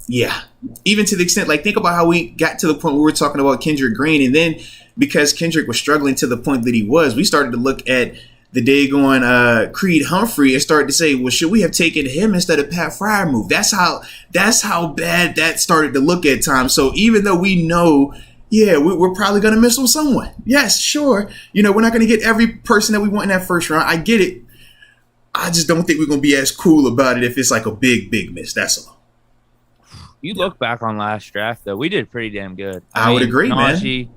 Yeah, even to the extent, like, think about how we got to the point where we were talking about Kendrick Green. And then because Kendrick was struggling to the point that he was, we started to look at the daggone Creed Humphrey and started to say, well, should we have taken him instead of Pat Freiermuth? That's how bad that started to look at times. So even though we know, we're probably going to miss on someone. Yes, sure. We're not going to get every person that we want in that first round. I get it. I just don't think we're going to be as cool about it if it's like a big, big miss. That's all. You look back on last draft, though, we did pretty damn good. I would agree, Najee,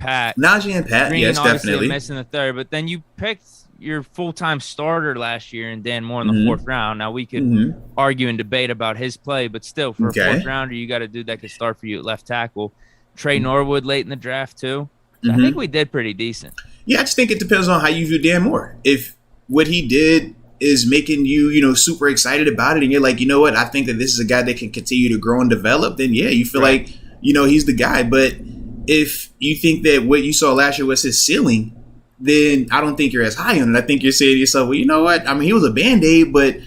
man. Najee and Pat, Green, yes, definitely. Missing the third, but then you picked your full-time starter last year and Dan Moore in the fourth round. Now, we could argue and debate about his play, but still, for a fourth rounder, you got a dude that could start for you at left tackle. Trey Norwood late in the draft, too. So I think we did pretty decent. Yeah, I just think it depends on how you view Dan Moore. If what he did is making you, super excited about it, and you're like, you know what, I think that this is a guy that can continue to grow and develop, then yeah, you feel like, he's the guy. But if you think that what you saw last year was his ceiling, then I don't think you're as high on it. I think you're saying to yourself, well, you know what, I mean, he was a Band-Aid, but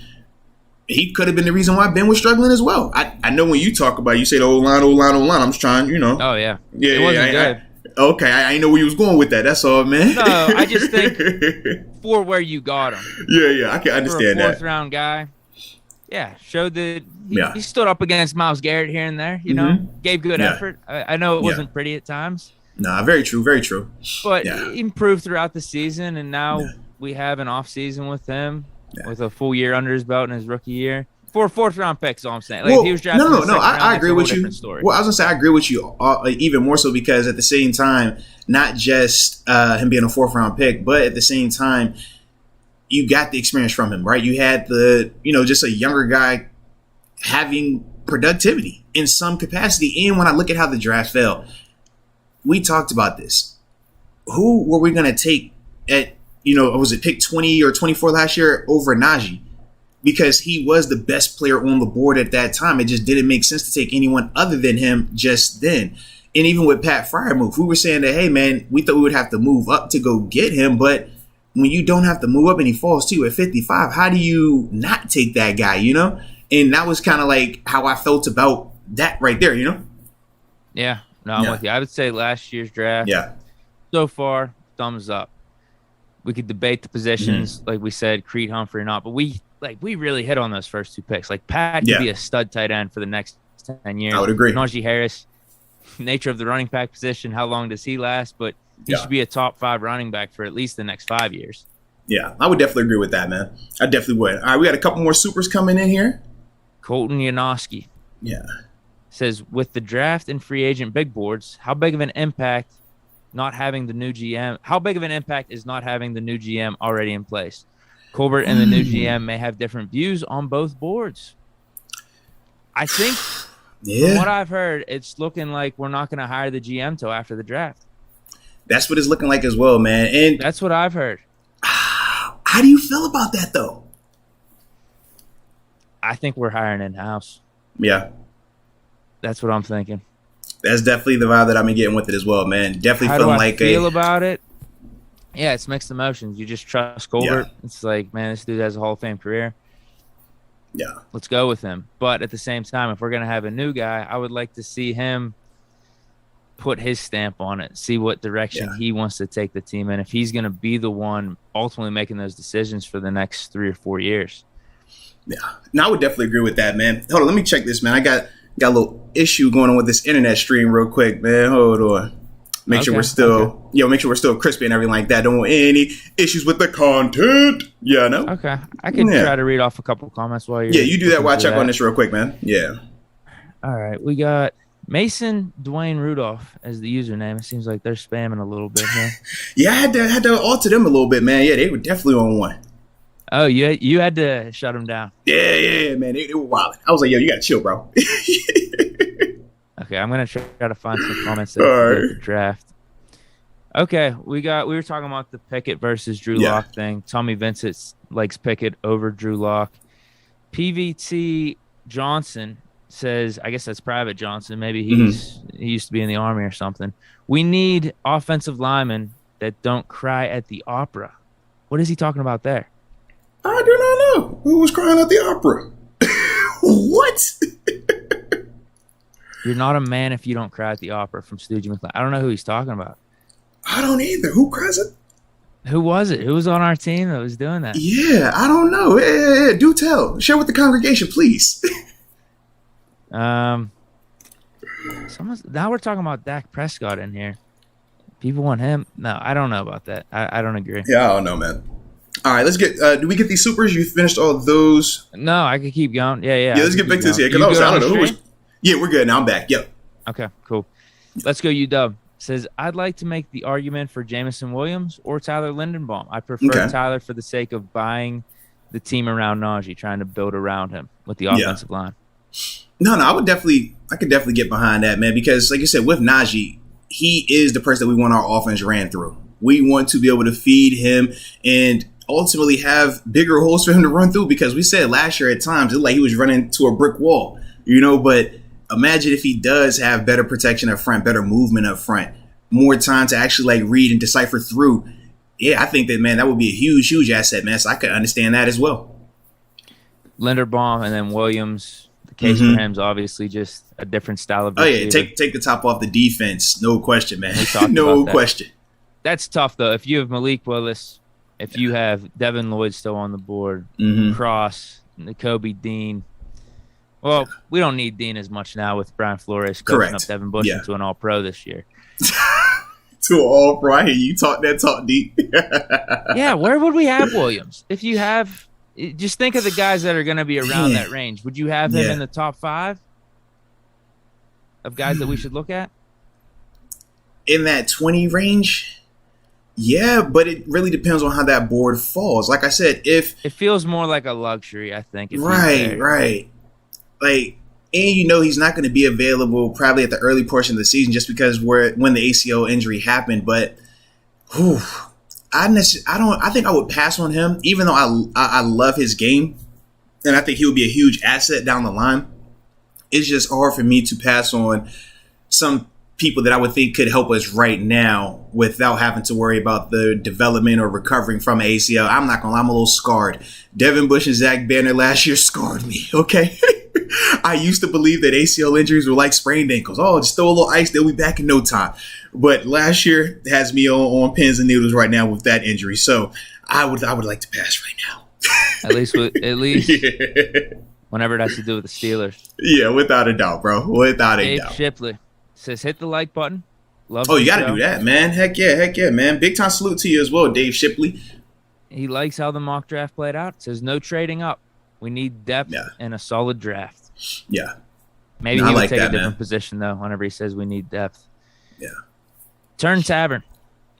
he could have been the reason why Ben was struggling as well. I know when you talk about it, you say the O-line. I'm just trying, Oh, yeah. It wasn't good. Okay, I didn't know where you was going with that. That's all, man. No, I just think for where you got him. Yeah, I can understand for a that. 4th round guy. Yeah, showed that he stood up against Myles Garrett here and there, gave good effort. I know it wasn't pretty at times. Nah, very true, very true. But he improved throughout the season, and now we have an off season with him with a full year under his belt in his rookie year. For a 4th round pick, is all I'm saying. Like, if he was drafted I agree with you. Well, I was gonna say I agree with you even more so because at the same time, not just him being a 4th round pick, but at the same time, you got the experience from him, right? You had just a younger guy having productivity in some capacity. And when I look at how the draft fell, we talked about this. Who were we gonna take at was it pick 20 or 24 last year over Najee? Because he was the best player on the board at that time. It just didn't make sense to take anyone other than him just then. And even with Pat Freiermuth, we were saying that, hey, man, we thought we would have to move up to go get him. But when you don't have to move up and he falls to you at 55, how do you not take that guy, And that was kind of like how I felt about that right there, Yeah, no, I'm with you. I would say last year's draft, so far, thumbs up. We could debate the positions, like we said, Creed, Humphrey or not, but we really hit on those first 2 picks. Like, Pat could be a stud tight end for the next 10 years. I would agree. Najee Harris, nature of the running back position, how long does he last? But he should be a top 5 running back for at least the next 5 years. Yeah, I would definitely agree with that, man. I definitely would. All right, we got a couple more supers coming in here. Colton Yanowski. Yeah. Says, with the draft and free agent big boards, how big of an impact is not having the new GM already in place? Colbert and the new GM may have different views on both boards. I think, from what I've heard, it's looking like we're not going to hire the GM till after the draft. That's what it's looking like as well, man. And that's what I've heard. How do you feel about that, though? I think we're hiring in-house. Yeah. That's what I'm thinking. That's definitely the vibe that I've been getting with it as well, man. Definitely feeling like feel about it? Yeah, it's mixed emotions. You just trust Colbert. Yeah. It's like, man, this dude has a Hall of Fame career. Yeah. Let's go with him. But at the same time, if we're going to have a new guy, I would like to see him put his stamp on it, see what direction he wants to take the team in, if he's going to be the one ultimately making those decisions for the next 3 or 4 years. Yeah. No, I would definitely agree with that, man. Hold on, let me check this, man. I got a little issue going on with this internet stream real quick, man. Hold on. Make sure we're still crispy and everything like that. Don't want any issues with the content. Yeah, no. Okay. I can try to read off a couple comments while you're. Yeah, you do that while I check on this real quick, man. Yeah. All right. We got Mason Dwayne Rudolph as the username. It seems like they're spamming a little bit here. Yeah, I had to alter them a little bit, man. Yeah, they were definitely on one. Oh, you had to shut them down. Yeah, man. They were wild. I was like, yo, you got to chill, bro. Okay, I'm going to try to find some comments that the draft. Okay, we were talking about the Pickett versus Drew Lock thing. Tommy Vincent likes Pickett over Drew Lock. PVT Johnson says, I guess that's Private Johnson. Maybe he used to be in the Army or something. We need offensive linemen that don't cry at the opera. What is he talking about there? I do not know. Who was crying at the opera? What? You're not a man if you don't cry at the opera from Stoogie McClain. I don't know who he's talking about. I don't either. Who cries at? Who was it? Who was on our team that was doing that? Yeah, I don't know. Yeah, do tell. Share with the congregation, please. Now we're talking about Dak Prescott in here. People want him. No, I don't know about that. I don't agree. Yeah, I don't know, man. All right, let's get. Do we get these supers? You finished all of those? No, I could keep going. Yeah. Yeah, let's get back to this. Yeah, because I don't know who was. Yeah, we're good now. I'm back. Yep. Okay, cool. Let's go, UW. Says, I'd like to make the argument for Jameson Williams or Tyler Lindenbaum. I prefer Tyler for the sake of buying the team around Najee, trying to build around him with the offensive line. No, I could definitely get behind that, man, because like you said, with Najee, he is the person that we want our offense ran through. We want to be able to feed him and ultimately have bigger holes for him to run through, because we said last year at times it looked like he was running to a brick wall, but imagine if he does have better protection up front, better movement up front, more time to actually read and decipher through. Yeah, I think that, man, that would be a huge, huge asset, man. So I could understand that as well. Linderbaum, and then Williams. The case for him is obviously just a different style of receiver. Oh, yeah. Take the top off the defense. No question, man. No question. That's tough, though. If you have Malik Willis, if you have Devin Lloyd still on the board, Cross, Nakobe Dean. Well, we don't need Dean as much now with Brian Flores coaching up Devin Bush into an All-Pro this year. To an All-Pro. I hear you talk that talk deep. Yeah, where would we have Williams? If you have – just think of the guys that are going to be around that range. Would you have him in the top 5 of guys that we should look at? In that 20 range? Yeah, but it really depends on how that board falls. Like I said, if it feels more like a luxury, I think. Right. Like, and he's not going to be available probably at the early portion of the season just because when the ACL injury happened. But I think I would pass on him, even though I love his game, and I think he would be a huge asset down the line. It's just hard for me to pass on some people that I would think could help us right now without having to worry about the development or recovering from an ACL. I'm not going to lie, I'm a little scarred. Devin Bush and Zach Banner last year scarred me, okay? I used to believe that ACL injuries were like sprained ankles. Oh, just throw a little ice, they'll be back in no time. But last year has me on pins and needles right now with that injury. So I would like to pass right now. At least whenever it has to do with the Steelers. Yeah, without a doubt, bro. Without a doubt. Dave Shipley says hit the like button. Love you got to do that, man. Heck yeah, man. Big time salute to you as well, Dave Shipley. He likes how the mock draft played out. Says no trading up. We need depth and a solid draft. Yeah. Maybe he would take a different position, though, whenever he says we need depth. Yeah. Turn Tavern.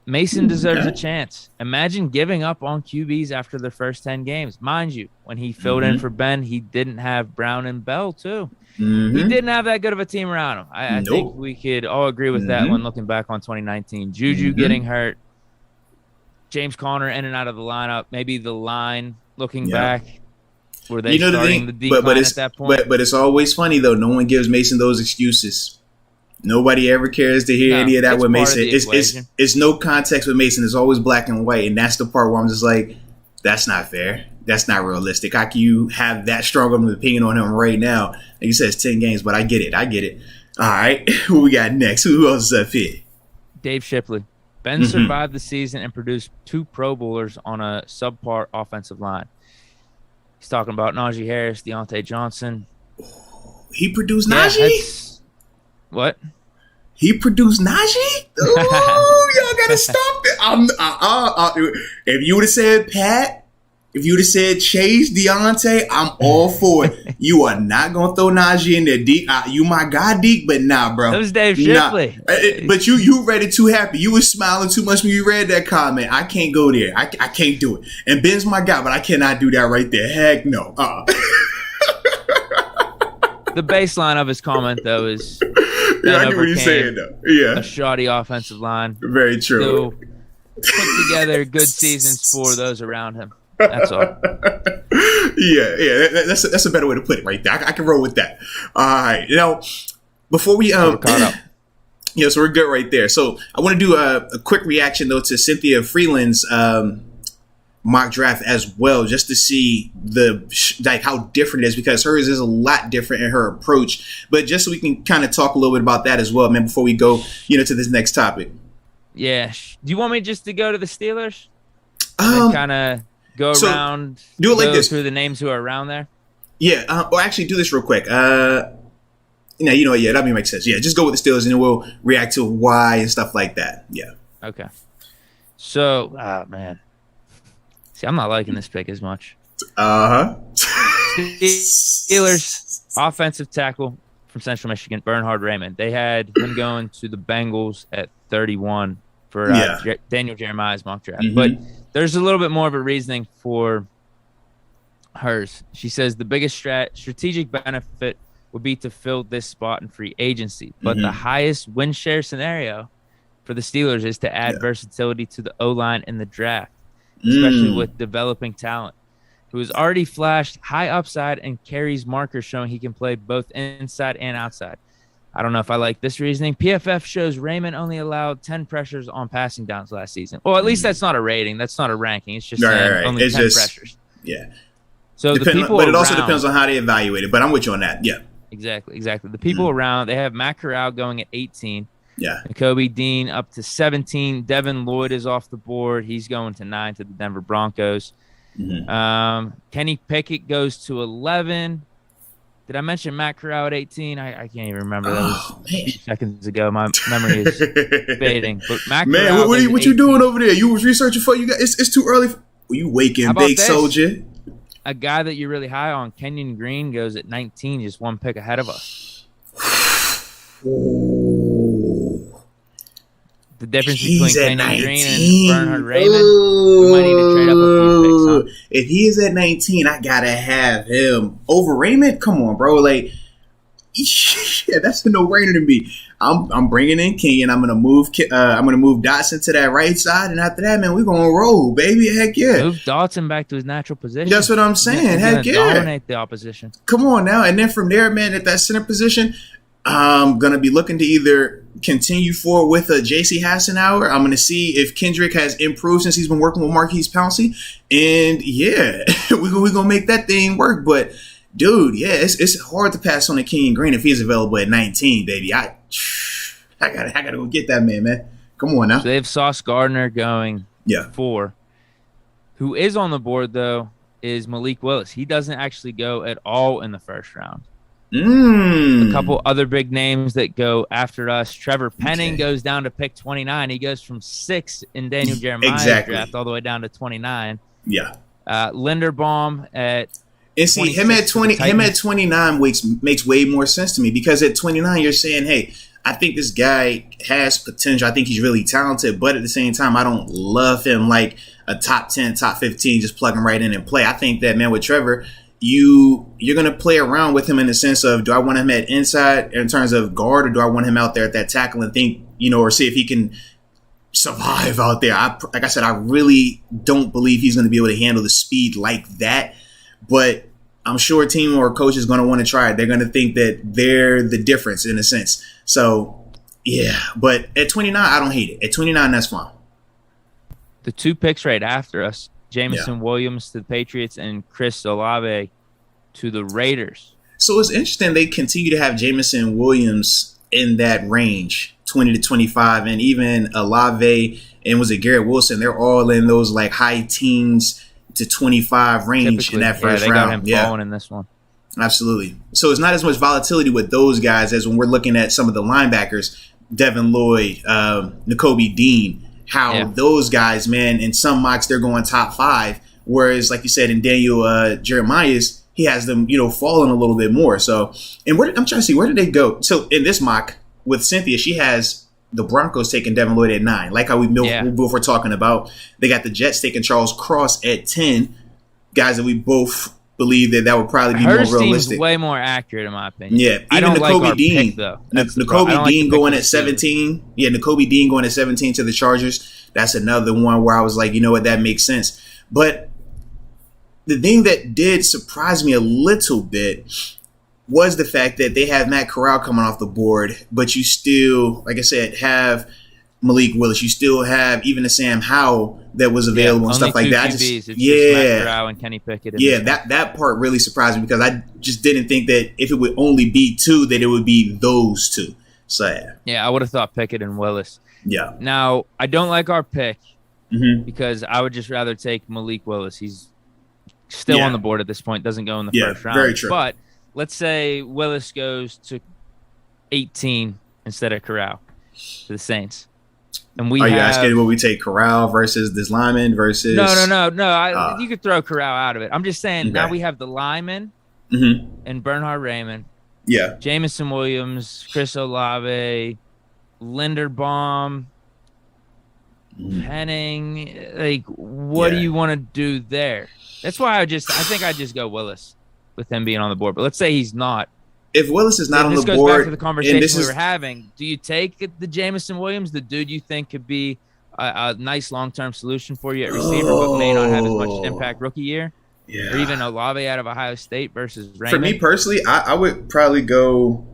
Mason deserves a chance. Imagine giving up on QBs after the first 10 games. Mind you, when he filled in for Ben, he didn't have Brown and Bell, too. He didn't have that good of a team around him. I think we could all agree with that when looking back on 2019. Juju getting hurt. James Conner in and out of the lineup. Maybe the line looking back. Were they starting the decline at that point? But it's always funny, though. No one gives Mason those excuses. Nobody ever cares to hear any of that with Mason. It's no context with Mason. It's always black and white. And that's the part where I'm just like, that's not fair. That's not realistic. How can you have that strong of an opinion on him right now? Like you said, it's 10 games, but I get it. All right. Who we got next? Who else is up here? Dave Shipley. Ben survived the season and produced 2 Pro Bowlers on a subpar offensive line. He's talking about Najee Harris, Deontay Johnson. He produced Najee? What? He produced Najee? Ooh, y'all gotta stop it. If you would have said Pat, if you would have said Chase, Deontay, I'm all for it. You are not gonna throw Najee in there, Deke. You my guy, Deke, but nah, bro. That was Dave Shipley. But you read it too happy. You was smiling too much when you read that comment. I can't go there. I can't do it. And Ben's my guy, but I cannot do that right there. Heck no. The baseline of his comment, though, is yeah, I get what he's saying, though. Yeah, a shoddy offensive line. Very true. So put together good seasons for those around him. That's all. Yeah. That's a better way to put it right there. I can roll with that. All right. Now, before we we're caught up. Yeah, so we're good right there. So I want to do a quick reaction though to Cynthia Freeland's mock draft as well, just to see how different it is, because hers is a lot different in her approach. But just so we can kind of talk a little bit about that as well, man, before we go, to this next topic. Yeah. Do you want me just to go to the Steelers? And kind of go around, do it like this through the names who are around there. Yeah. Or actually, do this real quick. That'd make sense. Yeah, just go with the Steelers, and then we'll react to why and stuff like that. Yeah. Okay. So, man. See, I'm not liking this pick as much. Steelers offensive tackle from Central Michigan, Bernhard Raymond. They had him going to the Bengals at 31 for Daniel Jeremiah's mock draft. But there's a little bit more of a reasoning for hers. She says the biggest strategic benefit would be to fill this spot in free agency. But the highest win share scenario for the Steelers is to add versatility to the O-line in the draft, especially with developing talent, who has already flashed high upside and carries markers showing he can play both inside and outside. I don't know if I like this reasoning. PFF shows Raymond only allowed 10 pressures on passing downs last season. Well, at least that's not a rating. That's not a ranking. It's just only 10 pressures. Yeah. So the people but it also depends on how they evaluate it. But I'm with you on that. Yeah. Exactly. The people around, they have Matt Corral going at 18. Yeah. Nakobe Dean up to 17. Devin Lloyd is off the board. He's going to 9 to the Denver Broncos. Kenny Pickett goes to 11. Did I mention Matt Corral at 18? I can't even remember. That was a few seconds ago. My memory is fading. But Matt Corral, what you doing over there? You was researching for you? It's too early. You waking, big soldier. A guy that you're really high on, Kenyon Green, goes at 19, just one pick ahead of us. The difference between Kenyon Green and Bernhard Raymond, we might need to trade up a few picks, huh? If he is at 19, I gotta have him over Raymond. Come on, bro. Like, yeah, that's a no-brainer to me. I'm bringing in Kenyon. I'm gonna move Dotson to that right side, and after that, man, we're gonna roll, baby. Heck yeah. Move Dotson back to his natural position. That's what I'm saying. Heck yeah. Dominate the opposition. Come on now, and then from there, man, at that center position, I'm gonna be looking to either continue forward with a J.C. Hassenauer. I'm gonna see if Kendrick has improved since he's been working with Marquise Pouncey, and yeah, we're gonna make that thing work. But dude, yeah, it's hard to pass on a Kenyon Green if he's available at 19, baby. I gotta go get that man. Come on now. So they have Sauce Gardner going 4. Who is on the board though is Malik Willis. He doesn't actually go at all in the first round. A couple other big names that go after us. Trevor Penning goes down to pick 29. He goes from 6 in Daniel Jeremiah's draft all the way down to 29. Yeah. Linderbaum at and see him at 29 makes way more sense to me, because at 29 you're saying, hey, I think this guy has potential. I think he's really talented, but at the same time, I don't love him like a top 10, top 15, just plug him right in and play. I think that, man, with Trevor, you're going to play around with him in the sense of, do I want him at inside in terms of guard, or do I want him out there at that tackle and think, or see if he can survive out there. Like I said, I really don't believe he's going to be able to handle the speed like that, but I'm sure a team or a coach is going to want to try it. They're going to think that they're the difference in a sense. So, yeah, but at 29, I don't hate it. At 29, that's fine. The 2 picks right after us, Jameson Williams to the Patriots and Chris Olave to the Raiders. So it's interesting they continue to have Jameson Williams in that range, 20 to 25, and even Olave and was it Garrett Wilson? They're all in those like high teens to 25 range in that first round. They got him falling in this one. Absolutely. So it's not as much volatility with those guys as when we're looking at some of the linebackers, Devin Lloyd, Nakobe Dean, how those guys, man, in some mocks, they're going top 5. Whereas, like you said, in Daniel Jeremiah's, he has them, falling a little bit more. So, and I'm trying to see, where did they go? So in this mock with Cynthia, she has the Broncos taking Devin Lloyd at 9. Like how we both were talking about. They got the Jets taking Charles Cross at 10. Guys that we both believe that would probably be more realistic. Seems way more accurate in my opinion. Yeah, even I don't Nakobe like our Dean, pick, though. Nakobe Dean going at 17. Yeah, Nakobe Dean going at 17 to the Chargers. That's another one where I was like, you know what, that makes sense. But the thing that did surprise me a little bit was the fact that they have Matt Corral coming off the board, but you still, like I said, have Malik Willis. You still have even a Sam Howell that was available and stuff like that. Just Matt Corral and Kenny Pickett. That part really surprised me, because I just didn't think that if it would only be 2, that it would be those 2. So yeah, I would have thought Pickett and Willis. Yeah. Now I don't like our pick because I would just rather take Malik Willis. He's still on the board at this point. Doesn't go in the first round. Very true. But let's say Willis goes to 18 instead of Corral to the Saints. And Are you asking what we take, Corral versus this lineman versus? No. You could throw Corral out of it. I'm just saying now we have the lineman and Bernhard Raymond. Yeah. Jameson Williams, Chris Olave, Linderbaum, Penning. Like, what do you want to do there? That's why I think I'd just go Willis with him being on the board. But let's say he's not. If Willis is not on the board, this goes back to the conversation we were having. Do you take the Jameson Williams, the dude you think could be a nice long-term solution for you at receiver, but may not have as much impact rookie year? Yeah. Or even Olave out of Ohio State versus Raymond? For me personally, I would probably go.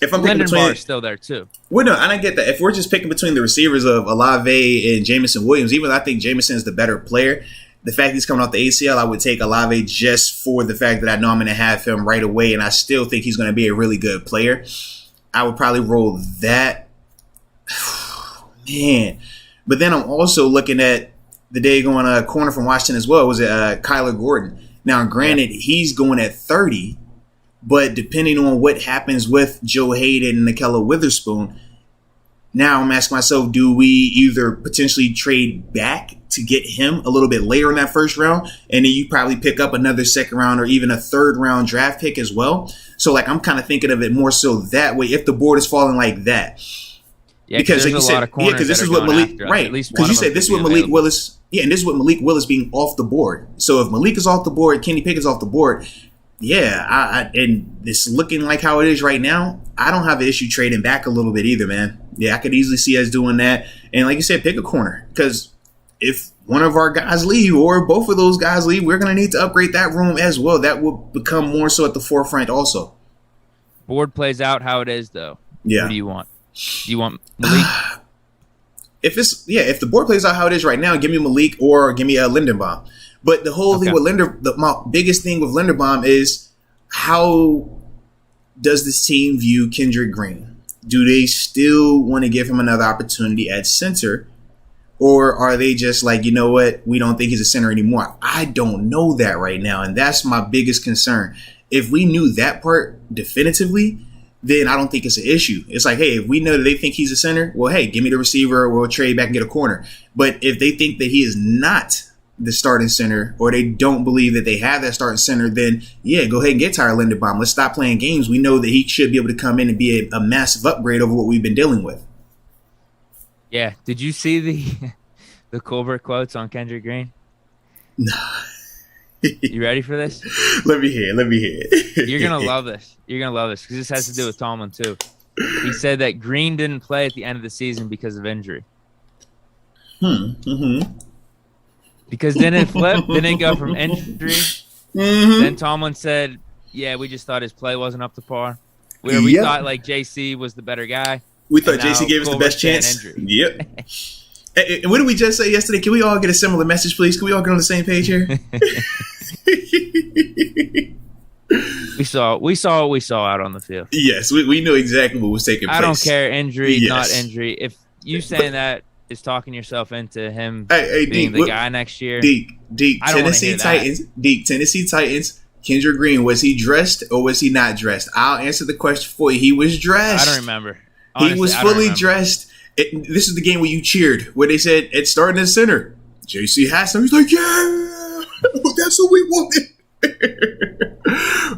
If I'm picking between, is still there too. Well, no, I don't get that. If we're just picking between the receivers of Olave and Jameson Williams, even though I think Jameson is the better player, the fact he's coming off the ACL, I would take Olave just for the fact that I know I'm going to have him right away, and I still think he's going to be a really good player. I would probably roll that. Man. But then I'm also looking at the day going corner from Washington as well. Was it Kyler Gordon? Now, granted, he's going at 30, but depending on what happens with Joe Hayden and Nickella Witherspoon, now I'm asking myself, do we either potentially trade back to get him a little bit later in that first round, and then you probably pick up another second round or even a third round draft pick as well? So, like, I'm kind of thinking of it more so that way if the board is falling like that. Yeah, because like you said, because this is what Malik, right? Because you said this is what Malik Willis, and this is what Malik Willis being off the board. So if Malik is off the board, Kenny Pickett's off the board. Yeah, and it's looking like how it is right now. I don't have an issue trading back a little bit either, man. Yeah, I could easily see us doing that. And like you said, pick a corner. Because if one of our guys leave or both of those guys leave, we're going to need to upgrade that room as well. That will become more so at the forefront also. Board plays out how it is, though. Yeah. What do you want? Do you want Malik? If the board plays out how it is right now, give me Malik or give me a Linderbaum. But the whole thing with my biggest thing with Linderbaum is how does this team view Kendrick Green? Do they still want to give him another opportunity at center? Or are they just like, you know what, we don't think he's a center anymore? I don't know that right now, and that's my biggest concern. If we knew that part definitively, then I don't think it's an issue. It's like, hey, if we know that they think he's a center, well, hey, give me the receiver, we'll trade back and get a corner. But if they think that he is not the starting center, or they don't believe that they have that starting center, then yeah, go ahead and get Tyler Linderbaum. Let's stop playing games. We know that he should be able to come in and be a massive upgrade over what we've been dealing with. Yeah. Did you see the Colbert quotes on Kendrick Green? No. You ready for this? Let me hear. You're going to love this. You're going to love this because this has to do with Tomlin too. He said that Green didn't play at the end of the season because of injury. Mm-hmm. Because then it flipped. Then it go from injury. Mm-hmm. Then Tomlin said, yeah, we just thought his play wasn't up to par. We thought like JC was the better guy. We thought JC gave us the best chance. Yep. And what did we just say yesterday? Can we all get a similar message, please? Can we all get on the same page here? We saw what we saw out on the field. Yes, we knew exactly what was taking place. I don't care, injury, not injury. If you saying that is talking yourself into him being the guy next year. Deke, Tennessee Titans, Kendrick Green, was he dressed or was he not dressed? I'll answer the question for you. He was dressed. I don't remember. Honestly, he was fully dressed. This is the game where you cheered, where they said it's starting at center. JC Hassan, he's like, yeah, that's what we wanted.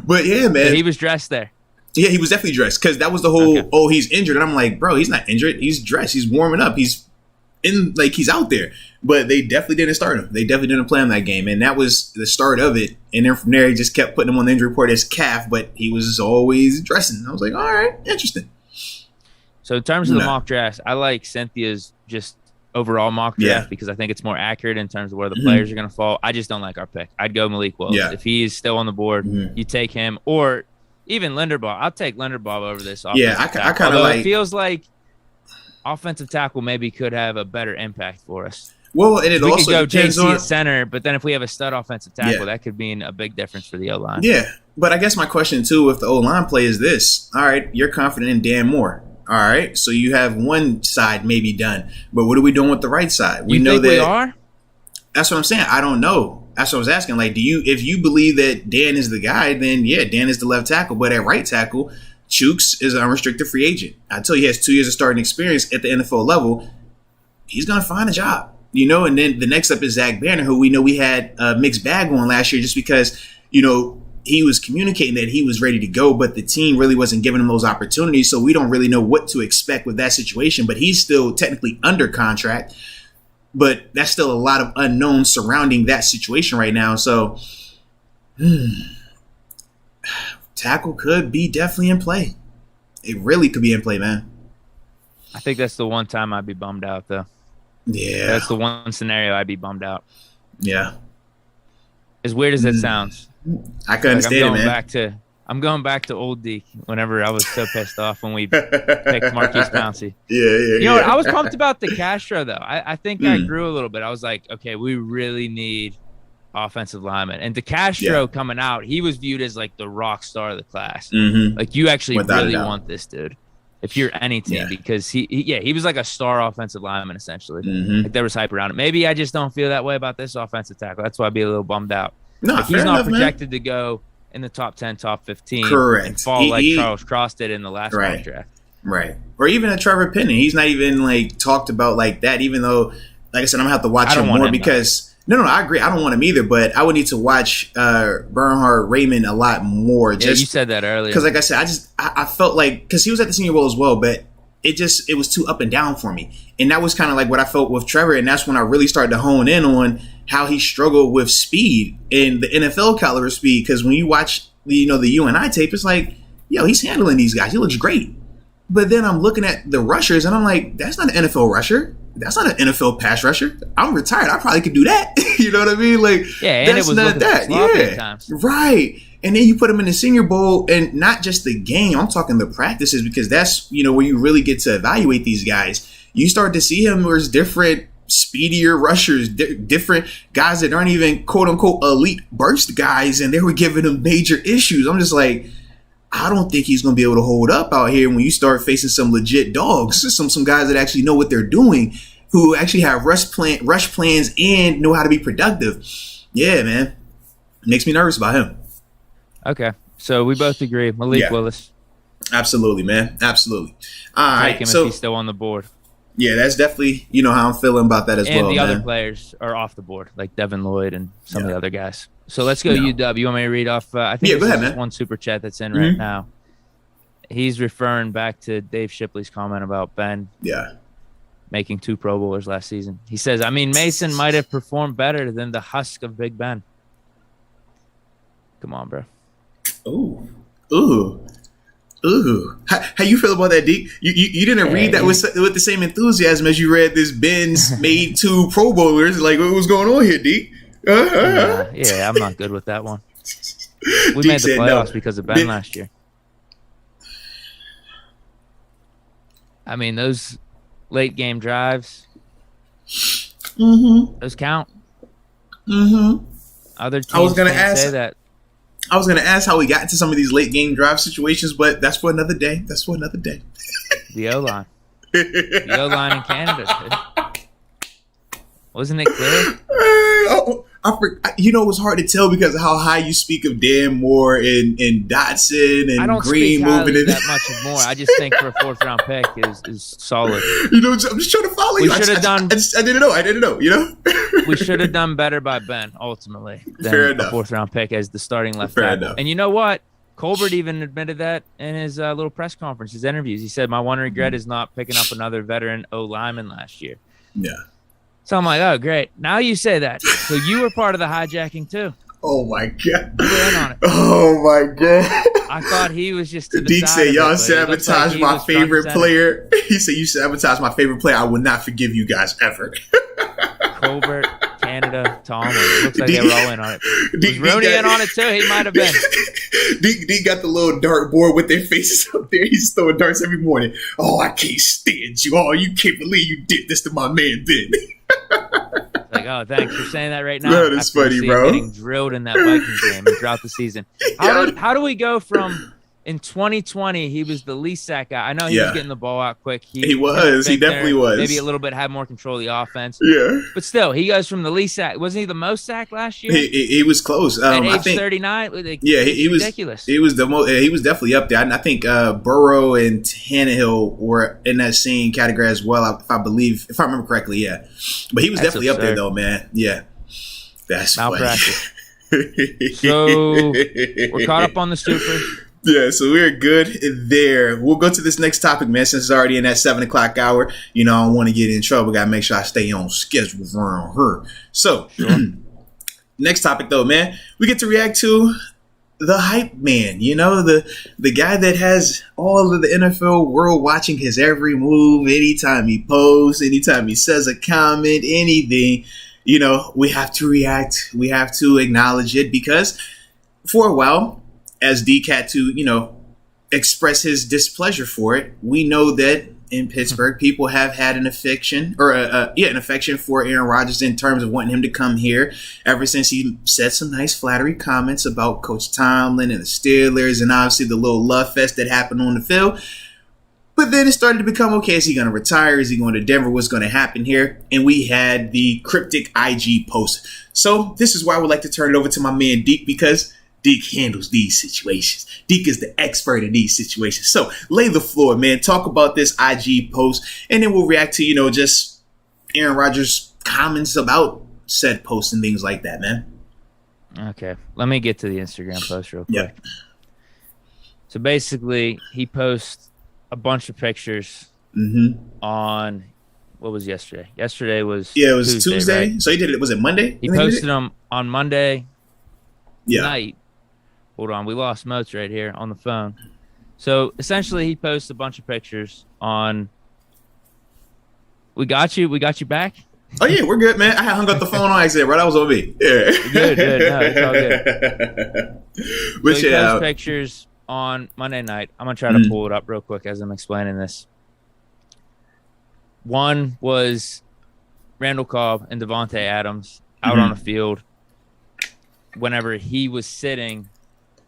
But yeah, man. But he was dressed there. Yeah, he was definitely dressed because that was the whole, he's injured. And I'm like, bro, he's not injured. He's dressed. He's warming up. He's he's out there. But they definitely didn't start him. They definitely didn't play him that game. And that was the start of it. And then from there, he just kept putting him on the injury report as calf, but he was always dressing. I was like, all right, interesting. So in terms of the mock drafts, I like Cynthia's just overall mock draft because I think it's more accurate in terms of where the players are going to fall. I just don't like our pick. I'd go Malik Willis. Yeah. If he is still on the board, you take him. Or even Linderbaum. I'll take Linderbaum over this. Yeah, I kind of like. It feels like offensive tackle maybe could have a better impact for us. Well, and it we also could go depends JC on at center, but then if we have a stud offensive tackle, that could mean a big difference for the O-line. Yeah, but I guess my question too, with the O-line play is this. All right, you're confident in Dan Moore. All right, so you have one side maybe done, but what are we doing with the right side? We know that we are. That's what I'm saying. I don't know. That's what I was asking. Like, if you believe that Dan is the guy, then yeah, Dan is the left tackle. But at right tackle, Chooks is an unrestricted free agent. I tell you, he has 2 years of starting experience at the NFL level. He's gonna find a job, And then the next up is Zach Banner, who we know we had a mixed bag on last year, just because he was communicating that he was ready to go, but the team really wasn't giving him those opportunities. So we don't really know what to expect with that situation, but he's still technically under contract, but that's still a lot of unknowns surrounding that situation right now. So tackle could be definitely in play. It really could be in play, man. I think that's the one time I'd be bummed out though. Yeah. That's the one scenario I'd be bummed out. Yeah. As weird as it sounds. I can understand, man. I'm going back to old Deke whenever I was so pissed off when we picked Marquise Pouncey. Yeah. I was pumped about the Castro, though. I think I grew a little bit. I was like, okay, we really need offensive linemen. And DeCastro coming out, he was viewed as like the rock star of the class. Mm-hmm. Like you actually really want this dude if you're any team because he was like a star offensive lineman essentially. Mm-hmm. Like there was hype around it. Maybe I just don't feel that way about this offensive tackle. That's why I'd be a little bummed out. No, like he's not projected to go in the top 10, top 15. Correct. And fall like Charles Cross did in the last mock draft. Right. Or even a Trevor Penning. He's not even like talked about like that, even though, like I said, I'm going to have to watch him more because no, I agree. I don't want him either, but I would need to watch Bernhard Raymond a lot more. You said that earlier. Because like I said, I felt like, because he was at the Senior Bowl as well, but it was too up and down for me. And that was kind of like what I felt with Trevor. And that's when I really started to hone in on how he struggled with speed and the NFL caliber speed. Because when you watch the UNI tape, it's like, yo, he's handling these guys. He looks great. But then I'm looking at the rushers and I'm like, that's not an NFL rusher. That's not an NFL pass rusher. I'm retired. I probably could do that. You know what I mean? Like, and that's it was not that. Yeah, times. Right. And then you put him in the Senior Bowl, and not just the game. I'm talking the practices, because that's where you really get to evaluate these guys. You start to see him where's different, speedier rushers, different guys that aren't even quote unquote elite burst guys, and they were giving him major issues. I'm just like, I don't think he's going to be able to hold up out here when you start facing some legit dogs, some guys that actually know what they're doing, who actually have rush plans and know how to be productive. Yeah, man. Makes me nervous about him. Okay. So we both agree. Malik Willis. Absolutely, man. Absolutely. All right. Take him if he's still on the board. Yeah, that's definitely, how I'm feeling about that as well. And the man. other players are off the board, like Devin Lloyd and some of the other guys. So let's go UW. You want me to read off? I think go ahead, man. One super chat that's in right now. He's referring back to Dave Shipley's comment about Ben making 2 Pro Bowlers last season. He says, Mason might have performed better than the husk of Big Ben. Come on, bro. Ooh. How you feel about that, Deke? You didn't read that with the same enthusiasm as you read this Ben's made 2 Pro Bowlers. Like, what was going on here, Deke? Yeah, I'm not good with that one. We made the playoffs because of Ben last year. Those late game drives, those count. Other teams can't say that. I was going to ask how we got into some of these late game drive situations, but that's for another day. The O-line. The O-line in Canada. Wasn't it clear? It was hard to tell because of how high you speak of Dan Moore and Dotson and I don't Green speak moving in. That much of Moore. I just think for a 4th round pick is solid. I'm just trying to follow you. I didn't know. We should have done better by Ben ultimately than a 4th round pick as the starting left tackle. And you know what? Colbert even admitted that in his little press conference, his interviews. He said, "My one regret is not picking up another veteran O lineman last year." Yeah. So I'm like, oh, great. Now you say that. So you were part of the hijacking, too. Oh, my God. You were in on it. Oh, my God. I thought he was just to the Deke side said, y'all like sabotaged my favorite player. He said, you sabotaged my favorite player. I will not forgive you guys ever. Colbert, Canada, Tom. It looks like they were all in on it. Was Rooney in on it, too? He might have been. Deke got the little dart board with their faces up there. He's throwing darts every morning. Oh, I can't stand you. Oh, you can't believe you did this to my man Ben. Like, oh, thanks for saying that right now. That is funny, bro. Getting drilled in that Vikings game and throughout the season. How do we go from in 2020 he was the least sack guy? I know he was getting the ball out quick. He was. He definitely was. Maybe a little bit had more control of the offense. Yeah. But still, he goes from the least sack. Wasn't he the most sack last year? He was close. At age 39. He was ridiculous. He was the most. He was definitely up there. I think Burrow and Tannehill were in that same category as well. If I remember correctly. Yeah. But he was definitely absurd. Up there, though, man. Yeah. That's malpractice. So we're caught up on the super. Yeah, so we're good there. We'll go to this next topic, man, since it's already in that 7 o'clock hour. I don't want to get in trouble. Got to make sure I stay on schedule around her. So, next topic, though, man. We get to react to the hype man, the guy that has all of the NFL world watching his every move, anytime he posts, anytime he says a comment, anything. We have to react. We have to acknowledge it because for a while, as Deke had to, express his displeasure for it, we know that in Pittsburgh. People have had an affection for Aaron Rodgers in terms of wanting him to come here ever since he said some nice flattery comments about Coach Tomlin and the Steelers and obviously the little love fest that happened on the field. But then it started to become, okay, is he going to retire? Is he going to Denver? What's going to happen here? And we had the cryptic IG post. So this is why I would like to turn it over to my man Deke, because Deke handles these situations. Deke is the expert in these situations. So lay the floor, man. Talk about this IG post, and then we'll react to, just Aaron Rodgers' comments about said post and things like that, man. Okay. Let me get to the Instagram post real quick. Yeah. So basically, he posts a bunch of pictures on, what was yesterday? Yesterday was it was Tuesday. Right? So he did it. Was it Monday? He posted them on Monday Yeah. night. Hold on, we lost Moats right here on the phone. So essentially, he posts a bunch of pictures on. We got you back. Oh yeah, we're good, man. I hung up the phone on accident, right? That was on me. Yeah. Good. No, it's all good. But so he posts pictures on Monday night. I'm gonna try to pull it up real quick as I'm explaining this. One was Randall Cobb and Devontae Adams out on the field whenever he was sitting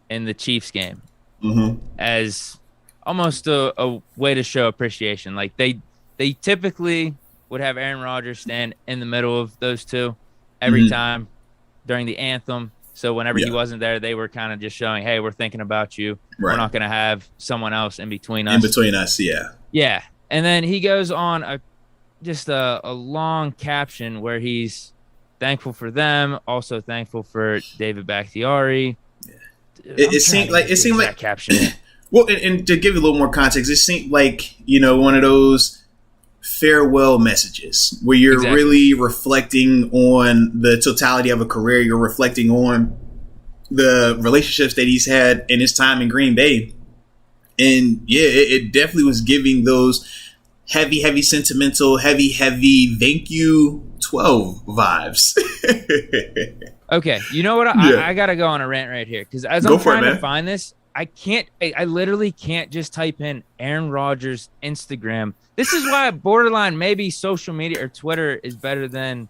in the Chiefs game as almost a way to show appreciation. Like they typically would have Aaron Rodgers stand in the middle of those two every time during the anthem. So whenever he wasn't there, they were kind of just showing, hey, we're thinking about you. Right. We're not going to have someone else in between us. In between us, yeah. Yeah. And then he goes on a long caption where he's thankful for them, also thankful for David Bakhtiari. Yeah. It seemed like that caption. Well, and to give you a little more context, it seemed like, one of those farewell messages where you're really reflecting on the totality of a career. You're reflecting on the relationships that he's had in his time in Green Bay. And yeah, it definitely was giving those heavy sentimental, heavy thank you 12 vibes. Okay. You know what? I got to go on a rant right here. Cause as I'm trying to find this, I literally can't just type in Aaron Rodgers Instagram. This is why borderline maybe social media or Twitter is better than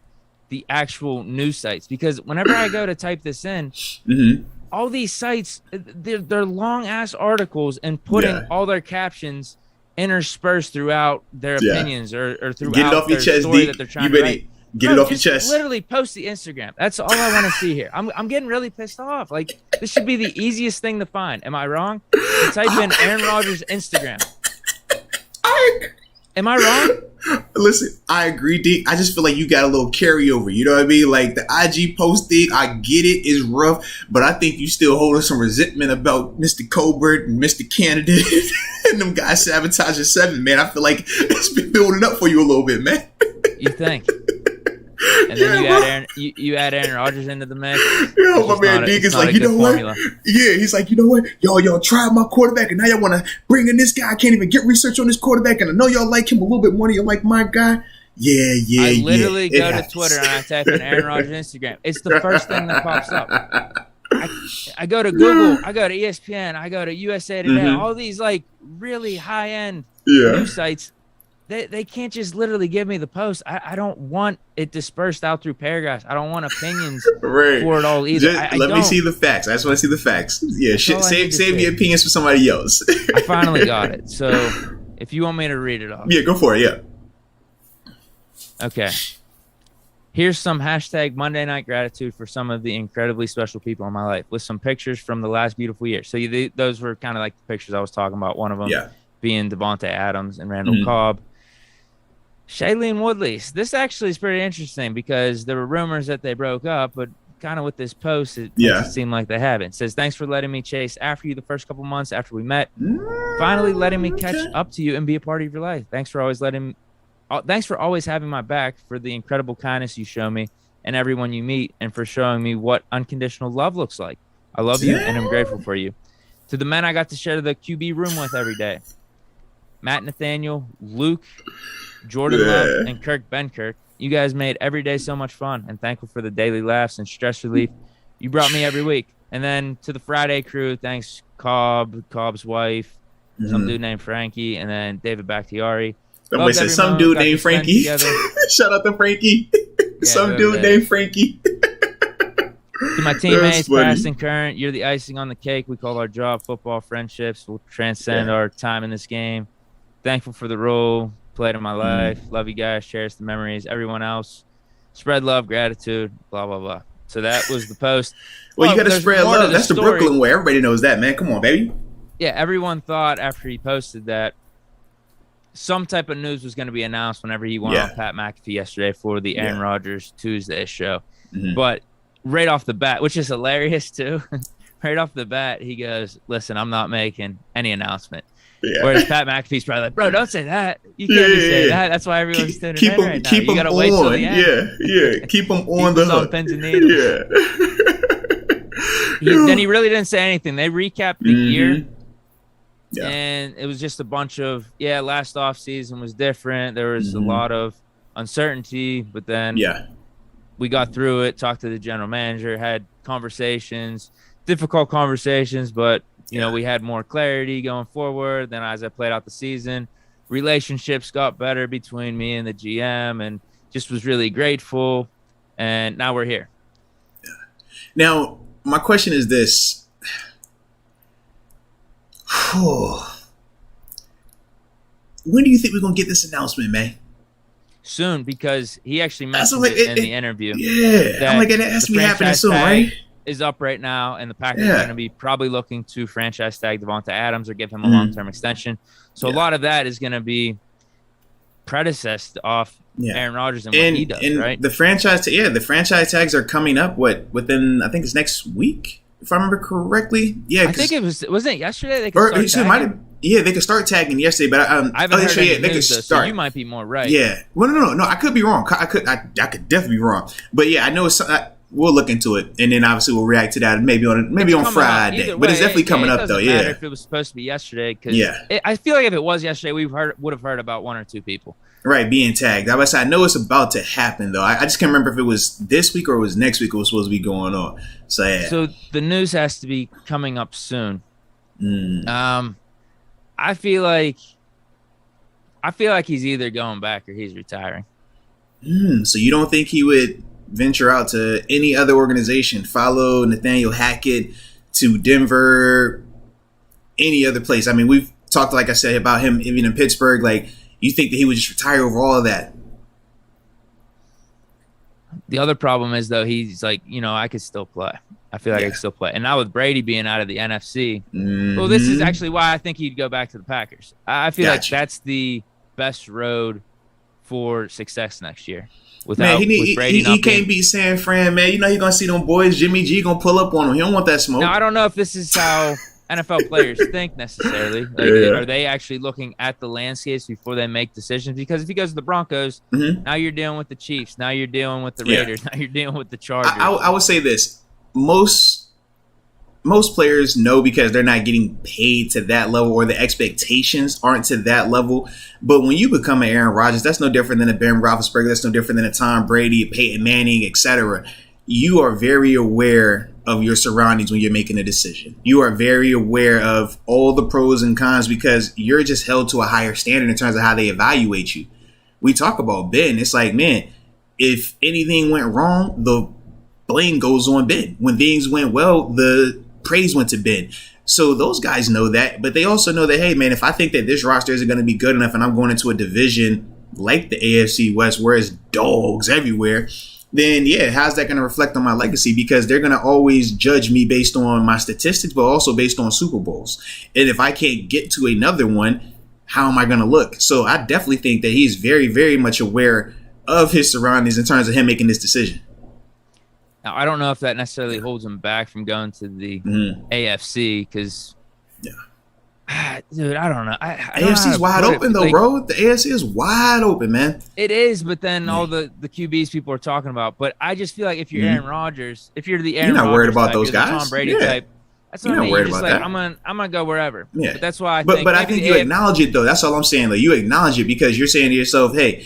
the actual news sites, because whenever I go to type this in, all these sites, they're long ass articles and putting all their captions interspersed throughout their opinions or throughout their story that they're trying to write. Get it off your chest. Literally post the Instagram. That's all I want to see here. I'm getting really pissed off. Like, this should be the easiest thing to find. Am I wrong? You type in Aaron Rodgers Instagram. Am I wrong? Listen, I agree, Deke. I just feel like you got a little carryover. You know what I mean? Like the IG post thing, I get it, is rough, but I think you still holding some resentment about Mr. Colbert and Mr. Candidate and them guys sabotaging 7, man. I feel like it's been building up for you a little bit, man. You think? And then you add Aaron Rodgers into the mix. Yeah, my man Deke is like, you know what? Formula. Yeah, he's like, you know what? Y'all tried my quarterback, and now y'all want to bring in this guy. I can't even get research on this quarterback, and I know y'all like him a little bit more than you like my guy. Yeah. I literally go to Twitter and I type in Aaron Rodgers Instagram. It's the first thing that pops up. I go to Google, I go to ESPN, I go to USA Today, all these like really high-end news sites. They can't just literally give me the post. I don't want it dispersed out through paragraphs. I don't want opinions for it all either. Let me see the facts. I just want to see the facts. Yeah, save your opinions for somebody else. I finally got it. So if you want me to read it off. Yeah, go for it, yeah. Okay. Here's some hashtag Monday Night Gratitude for some of the incredibly special people in my life with some pictures from the last beautiful year. So those were kind of like the pictures I was talking about. One of them being Devontae Adams and Randall Cobb. Shailene Woodley. This actually is pretty interesting because there were rumors that they broke up, but kind of with this post, it makes it seem like they haven't. It says, thanks for letting me chase after you the first couple months after we met. Finally letting me catch up to you and be a part of your life. Thanks for always having my back, for the incredible kindness you show me and everyone you meet, and for showing me what unconditional love looks like. I love you and I'm grateful for you. To the men I got to share the QB room with every day. Matt Nathaniel, Luke, Jordan Love, and Kirk Benkirk. You guys made every day so much fun, and thankful for the daily laughs and stress relief you brought me every week. And then to the Friday crew, thanks Cobb's wife, some dude named Frankie, and then David Bakhtiari. Somebody said some dude named Frankie. Shout out to Frankie. Some dude named Frankie. To my teammates, past and current, you're the icing on the cake. We call our job football friendships. We'll transcend our time in this game. Thankful for the role played in my life. Love you guys. Cherish the memories. Everyone else, spread love, gratitude, blah, blah, blah. So that was the post. Well, you got to spread love. That's the Brooklyn way. Everybody knows that, man. Come on, baby. Yeah, everyone thought after he posted that some type of news was going to be announced whenever he went on Pat McAfee yesterday for the Aaron Rodgers Tuesday show. But right off the bat, which is hilarious too, right off the bat, he goes, listen, I'm not making any announcement. Yeah. Whereas Pat McAfee's probably like, bro, don't say that. You can't say that. That's why everyone's tuning in right now. You got to wait till the end. Yeah. Keep them on the hook. Pins and needles. Yeah. Then he really didn't say anything. They recapped the year. Yeah. And it was just a bunch of, last off season was different. There was a lot of uncertainty, but then we got through it, talked to the general manager, had conversations, difficult conversations, but you know, we had more clarity going forward. Then as I played out the season, relationships got better between me and the GM, and just was really grateful. And now we're here. Now, my question is this. When do you think we're going to get this announcement, man? Soon, because he actually mentioned it in the interview. Yeah, I'm like, it has to be happening soon, right? Is up right now, and the Packers are going to be probably looking to franchise tag Devonta Adams or give him a long-term extension. So a lot of that is going to be predecessed off Aaron Rodgers and what he does, right? The franchise tags are coming up. Within I think it's next week, if I remember correctly. Yeah, I think wasn't it yesterday? They could they could start tagging yesterday, but I haven't heard any news, so you might be more right. Yeah, well, no, I could be wrong. I could definitely be wrong, but I know it's. We'll look into it, and then obviously we'll react to that maybe on Friday. But it's definitely coming up, though. Yeah, if it was supposed to be yesterday, because I feel like if it was yesterday, we would have heard about one or two people. Right, being tagged. I know it's about to happen, though. I just can't remember if it was this week or it was next week. It was supposed to be going on. So yeah. So the news has to be coming up soon. I feel like he's either going back or he's retiring. So you don't think he would venture out to any other organization, follow Nathaniel Hackett to Denver, any other place? I mean, we've talked, like I said, about him even in Pittsburgh. Like, you think that he would just retire over all of that? The other problem is, though, he's like, I could still play. I feel like I could still play. And now with Brady being out of the NFC, well, this is actually why I think he'd go back to the Packers. I feel like that's the best road for success next year. With Brady he can't beat San Fran, man. You're going to see them boys. Jimmy G going to pull up on him. He don't want that smoke. Now, I don't know if this is how NFL players think necessarily. Are they actually looking at the landscapes before they make decisions? Because if he goes to the Broncos, now you're dealing with the Chiefs. Now you're dealing with the Raiders. Now you're dealing with the Chargers. I would say this. Most players know because they're not getting paid to that level, or the expectations aren't to that level. But when you become an Aaron Rodgers, that's no different than a Ben Roethlisberger. That's no different than a Tom Brady, a Peyton Manning, etc. You are very aware of your surroundings when you're making a decision. You are very aware of all the pros and cons because you're just held to a higher standard in terms of how they evaluate you. We talk about Ben. It's like, man, if anything went wrong, the blame goes on Ben. When things went well, the praise went to Ben. So those guys know that, but they also know that, hey, man, if I think that this roster isn't going to be good enough and I'm going into a division like the AFC West where it's dogs everywhere, then, how's that going to reflect on my legacy? Because they're going to always judge me based on my statistics, but also based on Super Bowls. And if I can't get to another one, how am I going to look? So I definitely think that he's very, very much aware of his surroundings in terms of him making this decision. Now, I don't know if that necessarily holds him back from going to the AFC because, dude, I don't know. AFC's wide open, though, bro. The AFC is wide open, man. It is, but then all the QBs people are talking about. But I just feel like if you're Aaron Rodgers, if you're the Aaron Rodgers, you're not worried about those type, guys. Tom Brady type. That's what I mean. You're just like, I'm gonna go wherever. Yeah. But that's why I think. But I think you acknowledge it, though. That's all I'm saying, though. You acknowledge it because you're saying to yourself, hey,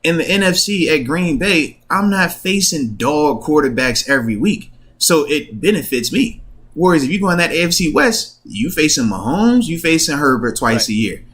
in the NFC at Green Bay, I'm not facing dog quarterbacks every week. So it benefits me. Whereas if you go in that AFC West, you facing Mahomes, you facing Herbert twice a year.